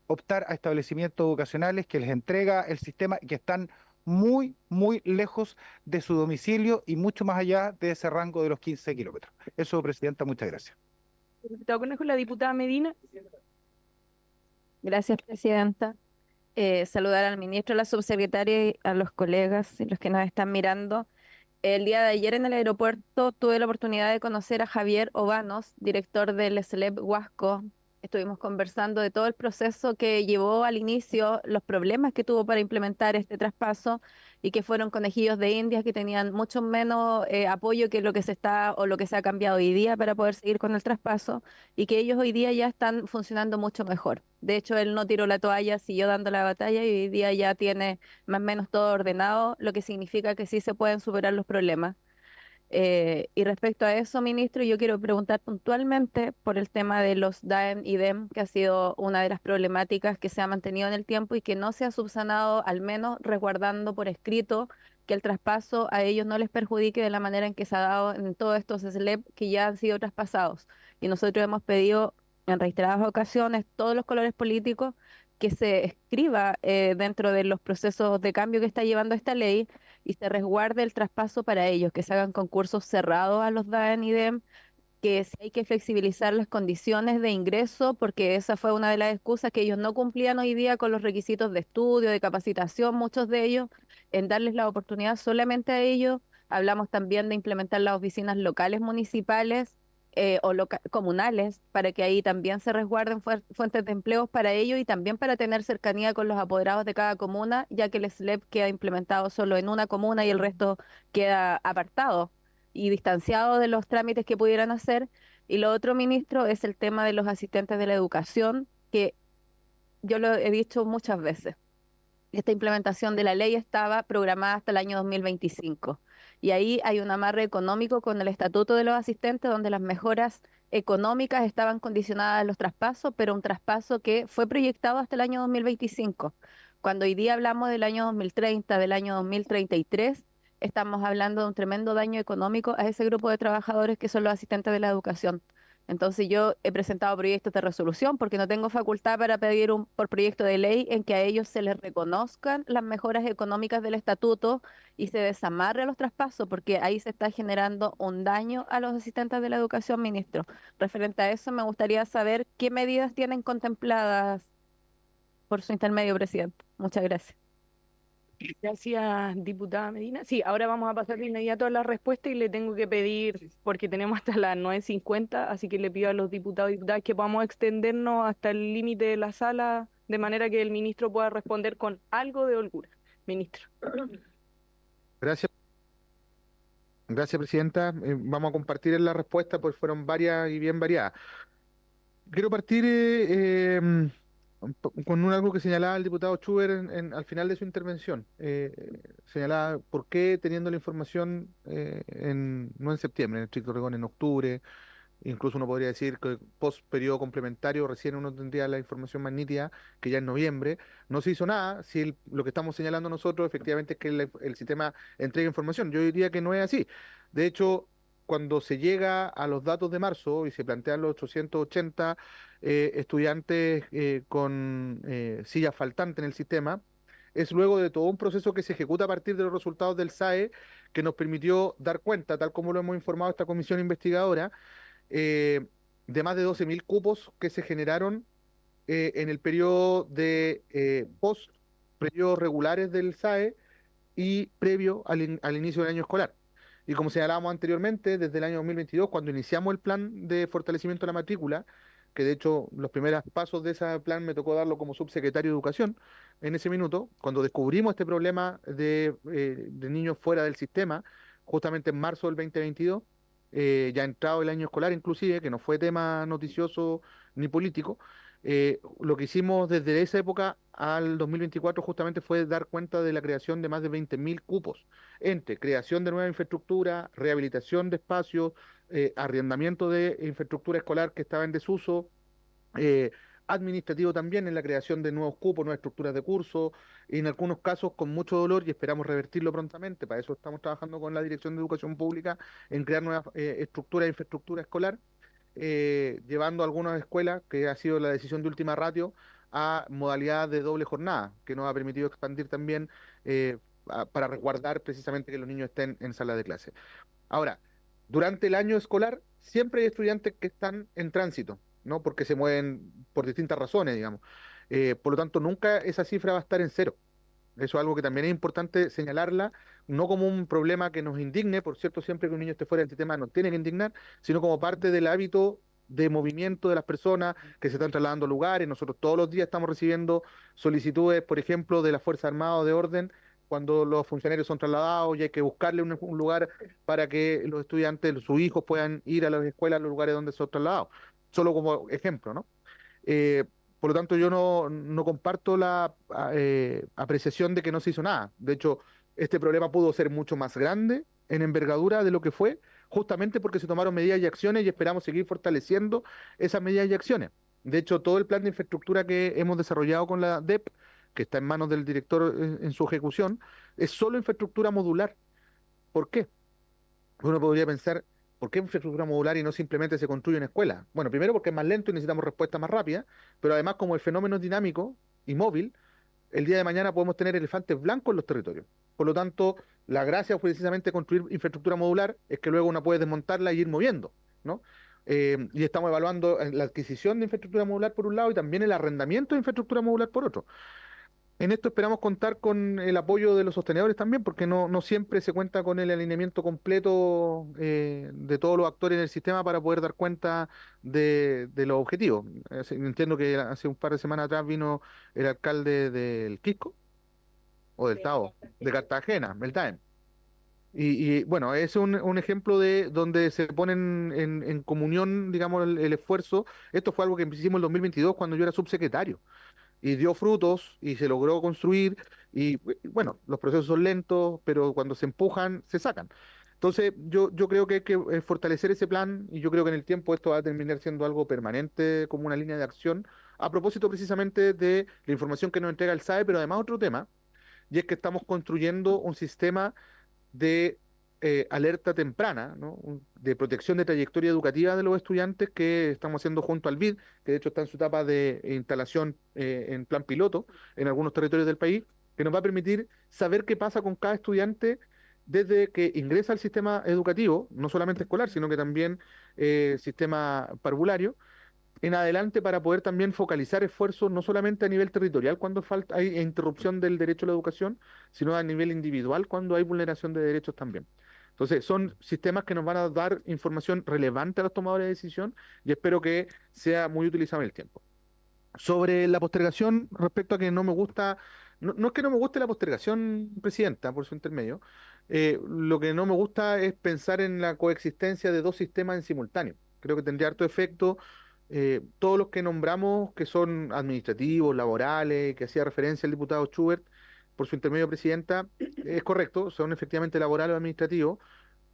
optar a establecimientos educacionales que les entrega el sistema y que están muy, muy lejos de su domicilio y mucho más allá de ese rango de los 15 kilómetros. Eso, presidenta, muchas gracias. Diputado Cornejo, la diputada Medina. Gracias, presidenta. Saludar al ministro, a la subsecretaria y a los colegas y los que nos están mirando. El día de ayer en el aeropuerto tuve la oportunidad de conocer a Javier Obanos, director del SLEP Huasco. Estuvimos conversando de todo el proceso que llevó al inicio, los problemas que tuvo para implementar este traspaso y que fueron conejillos de Indias que tenían mucho menos apoyo que lo que se está o lo que se ha cambiado hoy día para poder seguir con el traspaso, y que ellos hoy día ya están funcionando mucho mejor. De hecho, él no tiró la toalla, siguió dando la batalla y hoy día ya tiene más o menos todo ordenado, lo que significa que sí se pueden superar los problemas. Y respecto a eso, ministro, yo quiero preguntar puntualmente por el tema de los DAEM y DEM, que ha sido una de las problemáticas que se ha mantenido en el tiempo y que no se ha subsanado, al menos resguardando por escrito que el traspaso a ellos no les perjudique de la manera en que se ha dado en todos estos SLEP que ya han sido traspasados. Y nosotros hemos pedido en reiteradas ocasiones, todos los colores políticos, que se escriba dentro de los procesos de cambio que está llevando esta ley y se resguarde el traspaso para ellos, que se hagan concursos cerrados a los DAEN y DEM, que si hay que flexibilizar las condiciones de ingreso, porque esa fue una de las excusas, que ellos no cumplían hoy día con los requisitos de estudio, de capacitación, muchos de ellos, en darles la oportunidad solamente a ellos. Hablamos también de implementar las oficinas locales municipales o comunales, para que ahí también se resguarden fuentes de empleos para ellos y también para tener cercanía con los apoderados de cada comuna, ya que el SLEP queda implementado solo en una comuna y el resto queda apartado. y distanciado de los trámites que pudieran hacer. Y lo otro, ministro, es el tema de los asistentes de la educación, que yo lo he dicho muchas veces. Esta implementación de la ley estaba programada hasta el año 2025 y ahí hay un amarre económico con el estatuto de los asistentes donde las mejoras económicas estaban condicionadas a los traspasos, pero un traspaso que fue proyectado hasta el año 2025. Cuando hoy día hablamos del año 2030, del año 2033, estamos hablando de un tremendo daño económico a ese grupo de trabajadores que son los asistentes de la educación. Entonces yo he presentado proyectos de resolución porque no tengo facultad para pedir un por proyecto de ley en que a ellos se les reconozcan las mejoras económicas del estatuto y se desamarre a los traspasos, porque ahí se está generando un daño a los asistentes de la educación, ministro. Referente a eso, me gustaría saber qué medidas tienen contempladas por su intermedio, presidente. Muchas gracias. Gracias, diputada Medina. Sí, ahora vamos a pasar de inmediato a la respuesta y le tengo que pedir, porque tenemos hasta las 9:50, así que le pido a los diputados y diputadas que podamos extendernos hasta el límite de la sala, de manera que el ministro pueda responder con algo de holgura. Ministro. Gracias. Gracias, presidenta. Vamos a compartir en la respuesta, pues fueron varias y bien variadas. Quiero partir con algo que señalaba el diputado Schubert al final de su intervención. Señalaba por qué teniendo la información no en septiembre, en estricto rigor en octubre, incluso uno podría decir que post periodo complementario recién uno tendría la información más nítida, que ya en noviembre, no se hizo nada, si lo que estamos señalando nosotros efectivamente es que el sistema entrega información. Yo diría que no es así. De hecho, cuando se llega a los datos de marzo y se plantean los 880 estudiantes con sillas faltantes en el sistema, es luego de todo un proceso que se ejecuta a partir de los resultados del SAE que nos permitió dar cuenta, tal como lo hemos informado esta comisión investigadora, eh, de más de 12.000 cupos que se generaron en el periodo de periodos regulares del SAE y previo al inicio del año escolar. Y como señalábamos anteriormente, desde el año 2022, cuando iniciamos el plan de fortalecimiento de la matrícula, que de hecho los primeros pasos de ese plan me tocó darlo como subsecretario de Educación en ese minuto, cuando descubrimos este problema de niños fuera del sistema, justamente en marzo del 2022, ya entrado el año escolar inclusive, que no fue tema noticioso ni político, lo que hicimos desde esa época al 2024 justamente fue dar cuenta de la creación de más de 20.000 cupos entre creación de nueva infraestructura, rehabilitación de espacios, arrendamiento de infraestructura escolar que estaba en desuso, eh, administrativo también en la creación de nuevos cupos, nuevas estructuras de curso, y en algunos casos con mucho dolor y esperamos revertirlo prontamente. Para eso estamos trabajando con la Dirección de Educación Pública en crear nuevas estructuras e infraestructura escolar, llevando algunas escuelas, que ha sido la decisión de última ratio, a modalidad de doble jornada, que nos ha permitido expandir también para resguardar precisamente que los niños estén en sala de clase. Ahora, durante el año escolar siempre hay estudiantes que están en tránsito, ¿no? Porque se mueven por distintas razones, digamos. Por lo tanto, nunca esa cifra va a estar en cero. Eso es algo que también es importante señalarla, no como un problema que nos indigne, por cierto, siempre que un niño esté fuera del sistema nos tiene que indignar, sino como parte del hábito de movimiento de las personas que se están trasladando a lugares. Nosotros todos los días estamos recibiendo solicitudes, por ejemplo, de las Fuerzas Armadas o de orden, cuando los funcionarios son trasladados y hay que buscarle un lugar para que los estudiantes, sus hijos puedan ir a las escuelas, a los lugares donde son trasladados. Solo como ejemplo, ¿no? Eh, por lo tanto, yo no comparto la apreciación de que no se hizo nada. De hecho, este problema pudo ser mucho más grande en envergadura de lo que fue, justamente porque se tomaron medidas y acciones y esperamos seguir fortaleciendo esas medidas y acciones. De hecho, todo el plan de infraestructura que hemos desarrollado con la DEP, que está en manos del director en su ejecución, es solo infraestructura modular. ¿Por qué? Uno podría pensar, ¿por qué infraestructura modular y no simplemente se construye una escuela? Bueno, primero porque es más lento y necesitamos respuestas más rápidas, pero además como el fenómeno es dinámico y móvil, el día de mañana podemos tener elefantes blancos en los territorios. Por lo tanto, la gracia precisamente de construir infraestructura modular es que luego uno puede desmontarla y ir moviendo, ¿no? Y estamos evaluando la adquisición de infraestructura modular por un lado y también el arrendamiento de infraestructura modular por otro. En esto esperamos contar con el apoyo de los sostenedores también, porque no siempre se cuenta con el alineamiento completo de todos los actores en el sistema para poder dar cuenta de los objetivos. Entiendo que hace un par de semanas atrás vino el alcalde del Quisco, o del Tao, de Cartagena, el TAEM. Bueno, es un ejemplo de donde se ponen en comunión, digamos, el esfuerzo. Esto fue algo que hicimos en el 2022 cuando yo era subsecretario y dio frutos y se logró construir y bueno, los procesos son lentos, pero cuando se empujan, se sacan. Entonces, yo creo que hay que fortalecer ese plan y yo creo que en el tiempo esto va a terminar siendo algo permanente como una línea de acción a propósito precisamente de la información que nos entrega el SAE, pero además otro tema, y es que estamos construyendo un sistema de alerta temprana, ¿no? De protección de trayectoria educativa de los estudiantes que estamos haciendo junto al BID, que de hecho está en su etapa de instalación en plan piloto en algunos territorios del país, que nos va a permitir saber qué pasa con cada estudiante desde que ingresa al sistema educativo, no solamente escolar, sino que también sistema parvulario, en adelante para poder también focalizar esfuerzos no solamente a nivel territorial cuando falta, hay interrupción del derecho a la educación, sino a nivel individual cuando hay vulneración de derechos también. Entonces, son sistemas que nos van a dar información relevante a los tomadores de decisión y espero que sea muy utilizado en el tiempo. Sobre la postergación, respecto a que no me gusta, no es que no me guste la postergación, Presidenta, por su intermedio, lo que no me gusta es pensar en la coexistencia de dos sistemas en simultáneo. Creo que tendría harto efecto. Todos los que nombramos, que son administrativos, laborales, que hacía referencia el diputado Schubert, por su intermedio, Presidenta, es correcto, son efectivamente laborales o administrativos,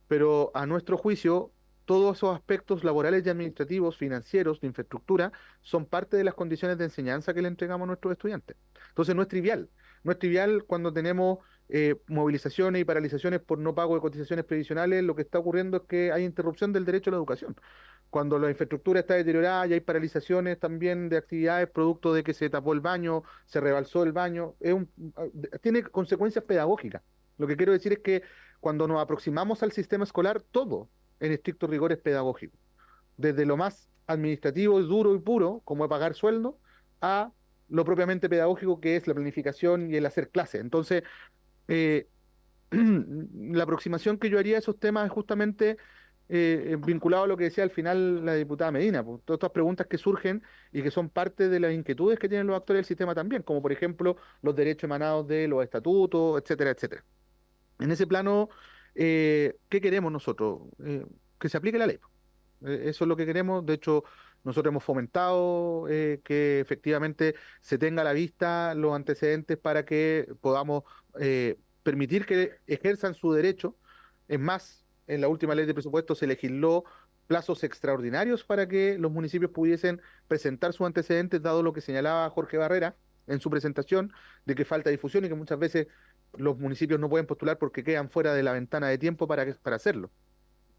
pero a nuestro juicio, todos esos aspectos laborales y administrativos, financieros, de infraestructura, son parte de las condiciones de enseñanza que le entregamos a nuestros estudiantes. Entonces no es trivial, no es trivial cuando tenemos movilizaciones y paralizaciones por no pago de cotizaciones previsionales, lo que está ocurriendo es que hay interrupción del derecho a la educación. Cuando la infraestructura está deteriorada y hay paralizaciones también de actividades producto de que se tapó el baño, se rebalsó el baño, tiene consecuencias pedagógicas. Lo que quiero decir es que cuando nos aproximamos al sistema escolar, todo en estricto rigor es pedagógico. Desde lo más administrativo, duro y puro, como es pagar sueldo, a lo propiamente pedagógico, que es la planificación y el hacer clase. Entonces, eh, la aproximación que yo haría a esos temas es justamente vinculado a lo que decía al final la diputada Medina, pues, todas estas preguntas que surgen y que son parte de las inquietudes que tienen los actores del sistema también, como por ejemplo los derechos emanados de los estatutos, etcétera, etcétera. En ese plano, ¿qué queremos nosotros? Que se aplique la ley. Eso es lo que queremos. De hecho, nosotros hemos fomentado que efectivamente se tenga a la vista los antecedentes para que podamos permitir que ejerzan su derecho. Es más, en la última ley de presupuesto se legisló plazos extraordinarios para que los municipios pudiesen presentar sus antecedentes, dado lo que señalaba Jorge Barrera en su presentación, de que falta difusión y que muchas veces los municipios no pueden postular porque quedan fuera de la ventana de tiempo para hacerlo.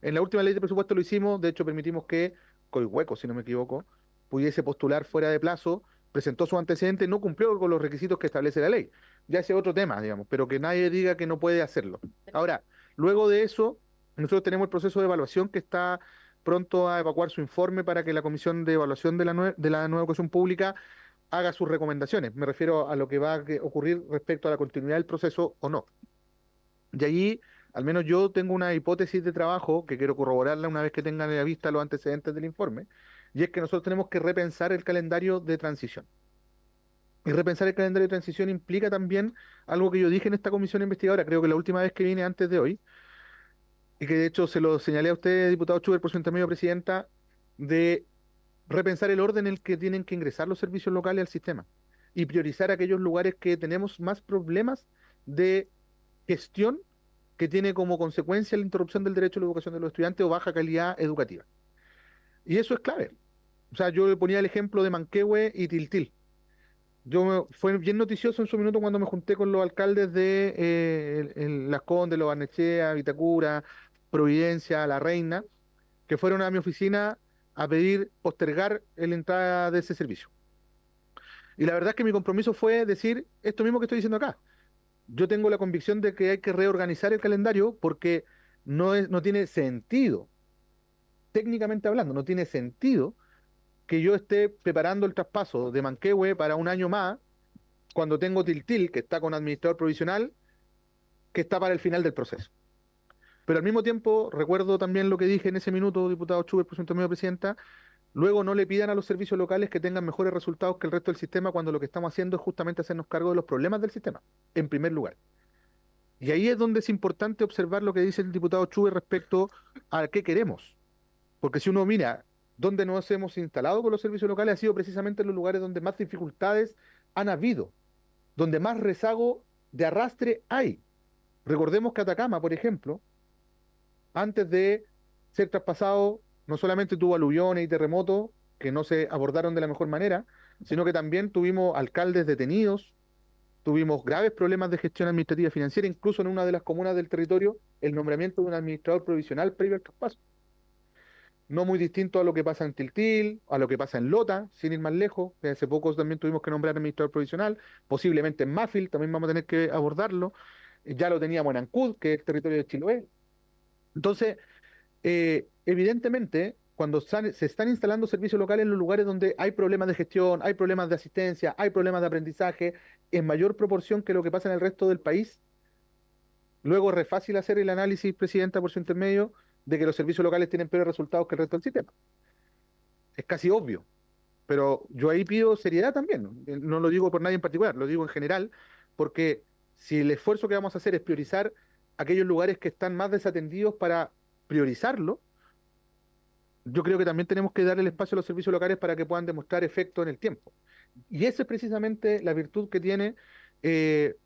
En la última ley de presupuesto lo hicimos, de hecho permitimos que Coihueco, si no me equivoco, pudiese postular fuera de plazo, presentó su antecedente, no cumplió con los requisitos que establece la ley. Ya ese es otro tema, digamos, pero que nadie diga que no puede hacerlo. Ahora, luego de eso, nosotros tenemos el proceso de evaluación que está pronto a evacuar su informe para que la Comisión de Evaluación de de la Nueva Educación Pública haga sus recomendaciones. Me refiero a lo que va a ocurrir respecto a la continuidad del proceso o no. Y allí, al menos yo tengo una hipótesis de trabajo que quiero corroborarla una vez que tengan a la vista los antecedentes del informe, y es que nosotros tenemos que repensar el calendario de transición. Y repensar el calendario de transición implica también algo que yo dije en esta comisión investigadora, creo que la última vez que vine antes de hoy, y que de hecho se lo señalé a usted, diputado Schubert, por su intermedio, Presidenta, de repensar el orden en el que tienen que ingresar los servicios locales al sistema y priorizar aquellos lugares que tenemos más problemas de gestión que tiene como consecuencia la interrupción del derecho a la educación de los estudiantes o baja calidad educativa. Y eso es clave. O sea, yo le ponía el ejemplo de Manquehue y Tiltil. Fue bien noticioso en su minuto cuando me junté con los alcaldes de Las Condes, Lo Barnechea, Vitacura, Providencia, La Reina, que fueron a mi oficina a pedir postergar la entrada de ese servicio. Y la verdad es que mi compromiso fue decir esto mismo que estoy diciendo acá. Yo tengo la convicción de que hay que reorganizar el calendario porque no tiene sentido, técnicamente hablando, no tiene sentido que yo esté preparando el traspaso de Manquehue para un año más cuando tengo Tiltil, que está con administrador provisional, que está para el final del proceso. Pero al mismo tiempo, recuerdo también lo que dije en ese minuto, diputado Schubert, por su intermedio, Presidenta, luego no le pidan a los servicios locales que tengan mejores resultados que el resto del sistema cuando lo que estamos haciendo es justamente hacernos cargo de los problemas del sistema, en primer lugar. Y ahí es donde es importante observar lo que dice el diputado Chuve respecto a qué queremos. Porque si uno mira dónde nos hemos instalado con los servicios locales, ha sido precisamente en los lugares donde más dificultades han habido, donde más rezago de arrastre hay. Recordemos que Atacama, por ejemplo, antes de ser traspasado, no solamente tuvo aluviones y terremotos que no se abordaron de la mejor manera, sino que también tuvimos alcaldes detenidos, tuvimos graves problemas de gestión administrativa y financiera, incluso en una de las comunas del territorio, el nombramiento de un administrador provisional previo al traspaso. No muy distinto a lo que pasa en Tiltil, a lo que pasa en Lota, sin ir más lejos, que hace poco también tuvimos que nombrar administrador provisional, posiblemente en Mafil, también vamos a tener que abordarlo. Ya lo teníamos en Ancud, que es el territorio de Chiloé. Entonces, evidentemente, cuando se están instalando servicios locales en los lugares donde hay problemas de gestión, hay problemas de asistencia, hay problemas de aprendizaje, en mayor proporción que lo que pasa en el resto del país, luego es re fácil hacer el análisis, Presidenta, por su intermedio, de que los servicios locales tienen peores resultados que el resto del sistema. Es casi obvio, pero yo ahí pido seriedad también. No lo digo por nadie en particular, lo digo en general, porque si el esfuerzo que vamos a hacer es priorizar aquellos lugares que están más desatendidos para priorizarlo, yo creo que también tenemos que dar el espacio a los servicios locales para que puedan demostrar efecto en el tiempo. Y esa es precisamente la virtud que tiene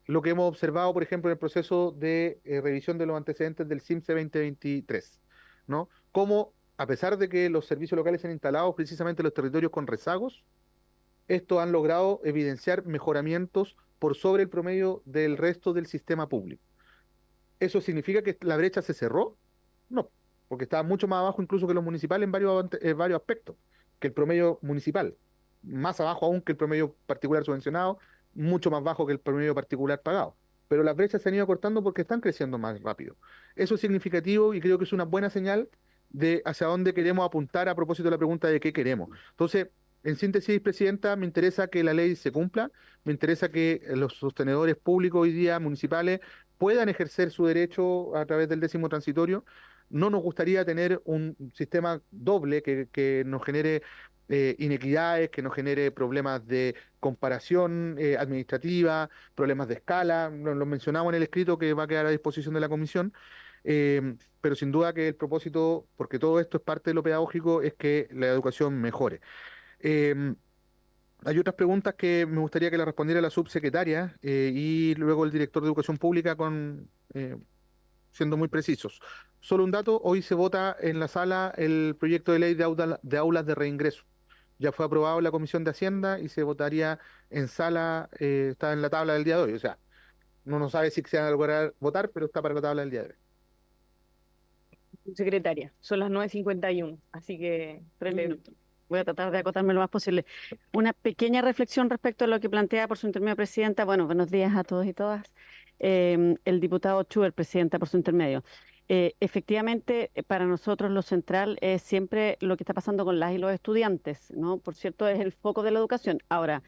lo que hemos observado, por ejemplo, en el proceso de revisión de los antecedentes del CIMSE 2023, ¿no? Cómo, a pesar de que los servicios locales se han instalado precisamente en los territorios con rezagos, estos han logrado evidenciar mejoramientos por sobre el promedio del resto del sistema público. ¿Eso significa que la brecha se cerró? No, porque estaba mucho más abajo incluso que los municipales en varios aspectos, que el promedio municipal, más abajo aún que el promedio particular subvencionado, mucho más bajo que el promedio particular pagado. Pero las brechas se han ido cortando porque están creciendo más rápido. Eso es significativo y creo que es una buena señal de hacia dónde queremos apuntar a propósito de la pregunta de qué queremos. Entonces, en síntesis, Presidenta, me interesa que la ley se cumpla, me interesa que los sostenedores públicos hoy día municipales puedan ejercer su derecho a través del 10º transitorio. No nos gustaría tener un sistema doble que nos genere inequidades, que nos genere problemas de comparación administrativa, problemas de escala. Lo mencionamos en el escrito que va a quedar a disposición de la comisión. Pero sin duda que el propósito, porque todo esto es parte de lo pedagógico, es que la educación mejore. Hay otras preguntas que me gustaría que le respondiera la subsecretaria y luego el director de Educación Pública siendo muy precisos. Solo un dato, hoy se vota en la sala el proyecto de ley de aulas de reingreso. Ya fue aprobado en la Comisión de Hacienda y se votaría en sala, está en la tabla del día de hoy. O sea, no nos sabe si se va a lograr votar, pero está para la tabla del día de hoy. Secretaria, son las 9:51, así que 3 minutos. Voy a tratar de acotarme lo más posible. Una pequeña reflexión respecto a lo que plantea por su intermedio, Presidenta. Bueno, buenos días a todos y todas. El diputado Chuber, Presidenta, por su intermedio. Efectivamente, para nosotros lo central es siempre lo que está pasando con las y los estudiantes, ¿no? Por cierto, es el foco de la educación. Ahora,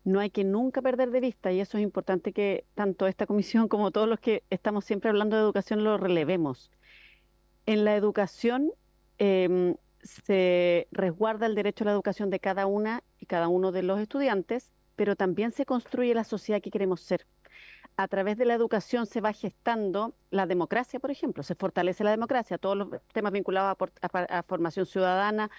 no hay que nunca perder de vista, y eso es importante que tanto esta comisión como todos los que estamos siempre hablando de educación lo relevemos. En la educación se resguarda el derecho a la educación de cada una y cada uno de los estudiantes, pero también se construye la sociedad que queremos ser. A través de la educación se va gestando la democracia, por ejemplo, se fortalece la democracia, todos los temas vinculados a formación ciudadana,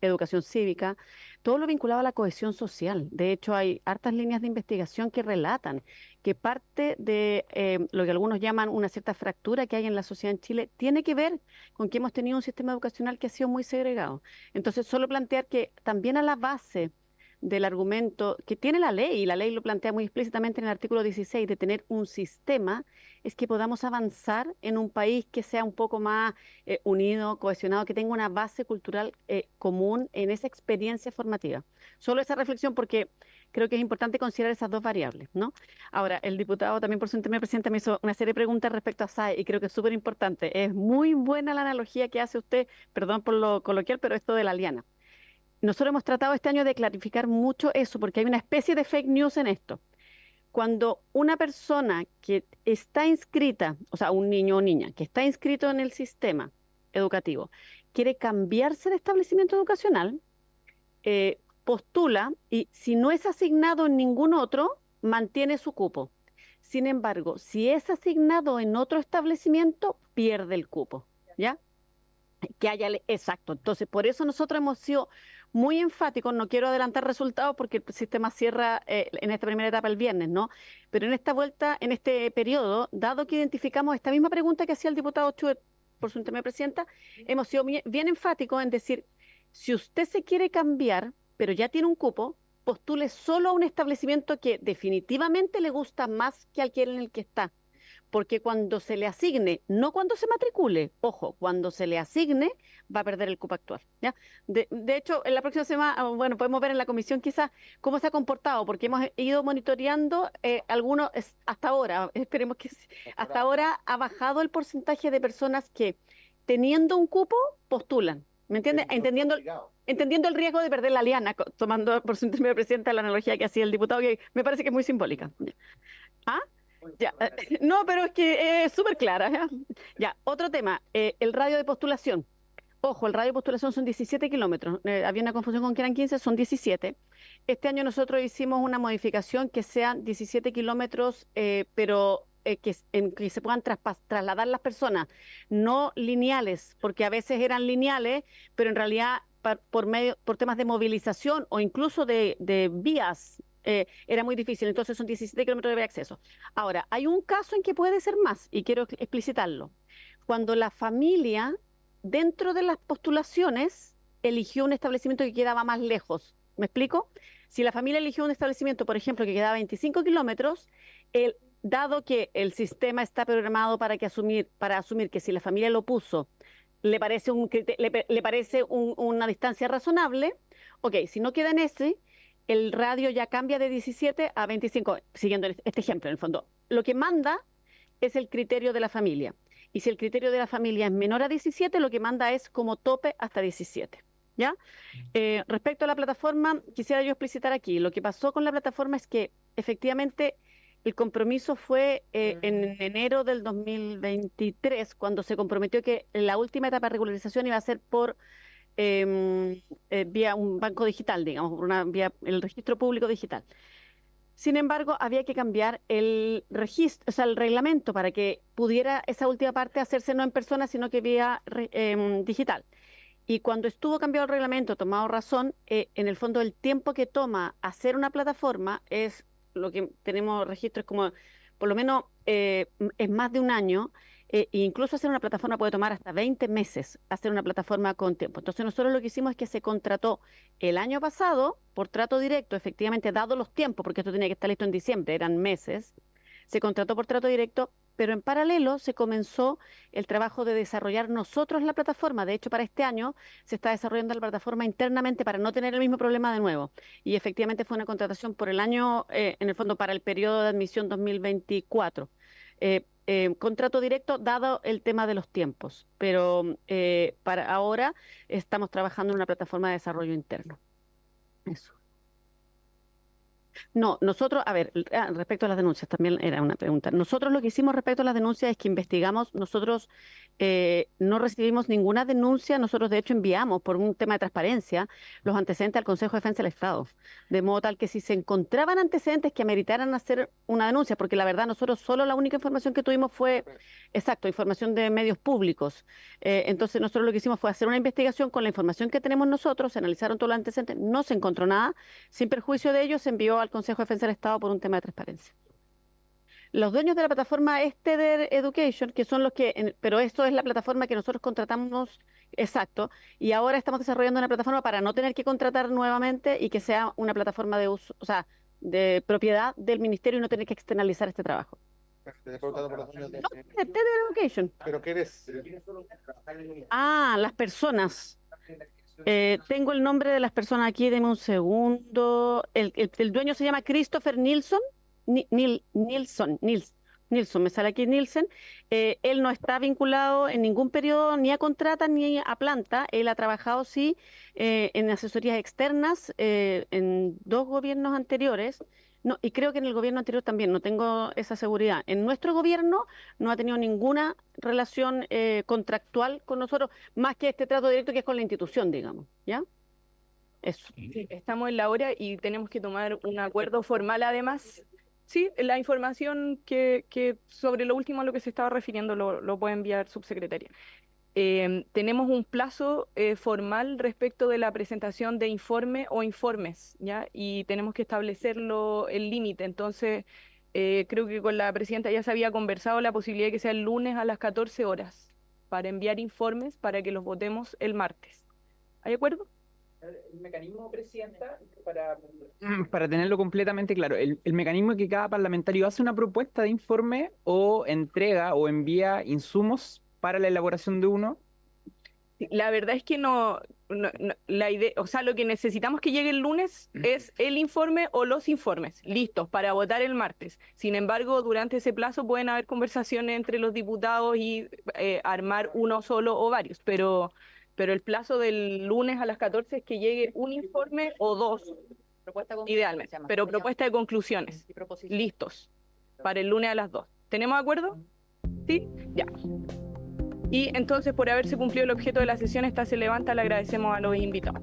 educación cívica, todo lo vinculado a la cohesión social. De hecho, hay hartas líneas de investigación que relatan que parte de lo que algunos llaman una cierta fractura que hay en la sociedad en Chile tiene que ver con que hemos tenido un sistema educacional que ha sido muy segregado. Entonces, solo plantear que también a la base del argumento que tiene la ley, y la ley lo plantea muy explícitamente en el artículo 16, de tener un sistema, es que podamos avanzar en un país que sea un poco más unido, cohesionado, que tenga una base cultural común en esa experiencia formativa. Solo esa reflexión porque creo que es importante considerar esas dos variables, ¿no? Ahora, el diputado también por su intermedio, Presidente, me hizo una serie de preguntas respecto a SAE y creo que es súper importante. Es muy buena la analogía que hace usted, perdón por lo coloquial, pero esto de la liana. Nosotros hemos tratado este año de clarificar mucho eso, porque hay una especie de fake news en esto. Cuando una persona que está inscrita, o sea, un niño o niña que está inscrito en el sistema educativo, quiere cambiarse de establecimiento educacional, postula y si no es asignado en ningún otro, mantiene su cupo. Sin embargo, si es asignado en otro establecimiento, pierde el cupo, ¿ya? Que haya, exacto. Entonces, por eso nosotros hemos sido muy enfáticos. No quiero adelantar resultados porque el sistema cierra en esta primera etapa el viernes, ¿no? Pero en esta vuelta, en este periodo, dado que identificamos esta misma pregunta que hacía el diputado Chuet por su intermedio presidenta, hemos sido bien enfáticos en decir, si usted se quiere cambiar, pero ya tiene un cupo, postule solo a un establecimiento que definitivamente le gusta más que al que en el que está. Porque cuando se le asigne, no cuando se matricule, ojo, cuando se le asigne, va a perder el cupo actual, ¿ya? De hecho, en la próxima semana, bueno, podemos ver en la comisión quizás cómo se ha comportado, porque hemos ido monitoreando algunos, hasta ahora, esperemos que hasta ahora ha bajado el porcentaje de personas que teniendo un cupo postulan, ¿me entiendes? Entendiendo el riesgo de perder la liana, tomando por su intermedio presidenta la analogía que hacía el diputado, que me parece que es muy simbólica. ¿Ah? Ya, no, pero es que es súper clara. ¿Ya? Ya, otro tema, el radio de postulación. Ojo, el radio de postulación son 17 kilómetros. Había una confusión con que eran 15, son 17. Este año nosotros hicimos una modificación que sean 17 kilómetros, pero que se puedan trasladar las personas, no lineales, porque a veces eran lineales, pero en realidad por temas de movilización o incluso de vías, era muy difícil. Entonces son 17 kilómetros de acceso. Ahora, hay un caso en que puede ser más, y quiero explicitarlo. Cuando la familia, dentro de las postulaciones, eligió un establecimiento que quedaba más lejos. ¿Me explico? Si la familia eligió un establecimiento, por ejemplo, que quedaba a 25 kilómetros, dado que el sistema está programado para asumir que si la familia lo puso, le parece una distancia razonable, ok, si no queda en ese, el radio ya cambia de 17 a 25, siguiendo este ejemplo en el fondo. Lo que manda es el criterio de la familia. Y si el criterio de la familia es menor a 17, lo que manda es como tope hasta 17. ¿Ya? Respecto a la plataforma, quisiera yo explicitar aquí. Lo que pasó con la plataforma es que efectivamente el compromiso fue en enero del 2023, cuando se comprometió que la última etapa de regularización iba a ser por vía un banco digital, digamos, vía el registro público digital. Sin embargo, había que cambiar el registro, o sea, el reglamento para que pudiera esa última parte hacerse no en persona, sino que vía digital. Y cuando estuvo cambiado el reglamento, tomado razón, en el fondo el tiempo que toma hacer una plataforma es lo que tenemos registros como, por lo menos, es más de un año. E incluso hacer una plataforma puede tomar hasta 20 meses, hacer una plataforma con tiempo. Entonces nosotros lo que hicimos es que se contrató el año pasado por trato directo, efectivamente, dado los tiempos, porque esto tenía que estar listo en diciembre, eran meses, se contrató por trato directo, pero en paralelo se comenzó el trabajo de desarrollar nosotros la plataforma. De hecho, para este año se está desarrollando la plataforma internamente para no tener el mismo problema de nuevo. Y efectivamente fue una contratación por el año, en el fondo, para el periodo de admisión 2024. Contrato directo dado el tema de los tiempos, pero para ahora estamos trabajando en una plataforma de desarrollo interno. Eso. No, nosotros, a ver, respecto a las denuncias, también era una pregunta. Nosotros lo que hicimos respecto a las denuncias es que investigamos, nosotros no recibimos ninguna denuncia, nosotros de hecho enviamos por un tema de transparencia los antecedentes al Consejo de Defensa del Estado, de modo tal que si se encontraban antecedentes que ameritaran hacer una denuncia, porque la verdad nosotros solo la única información que tuvimos fue, exacto, información de medios públicos. Entonces nosotros lo que hicimos fue hacer una investigación con la información que tenemos nosotros, se analizaron todos los antecedentes, no se encontró nada, sin perjuicio de ello se envió al Consejo de Defensa del Estado por un tema de transparencia. Los dueños de la plataforma Tether Education, que son los que, pero esto es la plataforma que nosotros contratamos, exacto, y ahora estamos desarrollando una plataforma para no tener que contratar nuevamente y que sea una plataforma de uso, o sea, de propiedad del ministerio y no tener que externalizar este trabajo. Te he preguntado por los dueños de... No, Tether Education. ¿Pero qué eres? Ah, las personas. Tengo el nombre de las personas aquí, deme un segundo. El dueño se llama Christopher Nilsson. Nilsson, me sale aquí Nielsen. Él no está vinculado en ningún periodo ni a contrata ni a planta. Él ha trabajado, sí, en asesorías externas en 2 gobiernos anteriores. No, y creo que en el gobierno anterior también, no tengo esa seguridad. En nuestro gobierno no ha tenido ninguna relación contractual con nosotros, más que este trato directo que es con la institución, digamos, ¿ya? Eso. Sí, estamos en la hora y tenemos que tomar un acuerdo formal además. Sí, la información que sobre lo último a lo que se estaba refiriendo lo puede enviar subsecretaria. Tenemos un plazo formal respecto de la presentación de informe o informes, ¿ya? Y tenemos que establecerlo el límite. Entonces, creo que con la presidenta ya se había conversado la posibilidad de que sea el lunes a las 14 horas para enviar informes para que los votemos el martes. ¿Hay acuerdo? El mecanismo, Presidenta, para tenerlo completamente claro, el mecanismo es que cada parlamentario hace una propuesta de informe o entrega o envía insumos para la elaboración de uno. La verdad es que la idea, o sea, lo que necesitamos que llegue el lunes es el informe o los informes listos para votar el martes. Sin embargo, durante ese plazo pueden haber conversaciones entre los diputados y armar uno solo o varios, pero el plazo del lunes a las 14 es que llegue un informe o dos, idealmente, pero propuesta de conclusiones listos para el lunes a las 2. ¿Tenemos acuerdo? ¿Sí? Ya. Y entonces, por haberse cumplido el objeto de la sesión, esta se levanta. Le agradecemos a los invitados.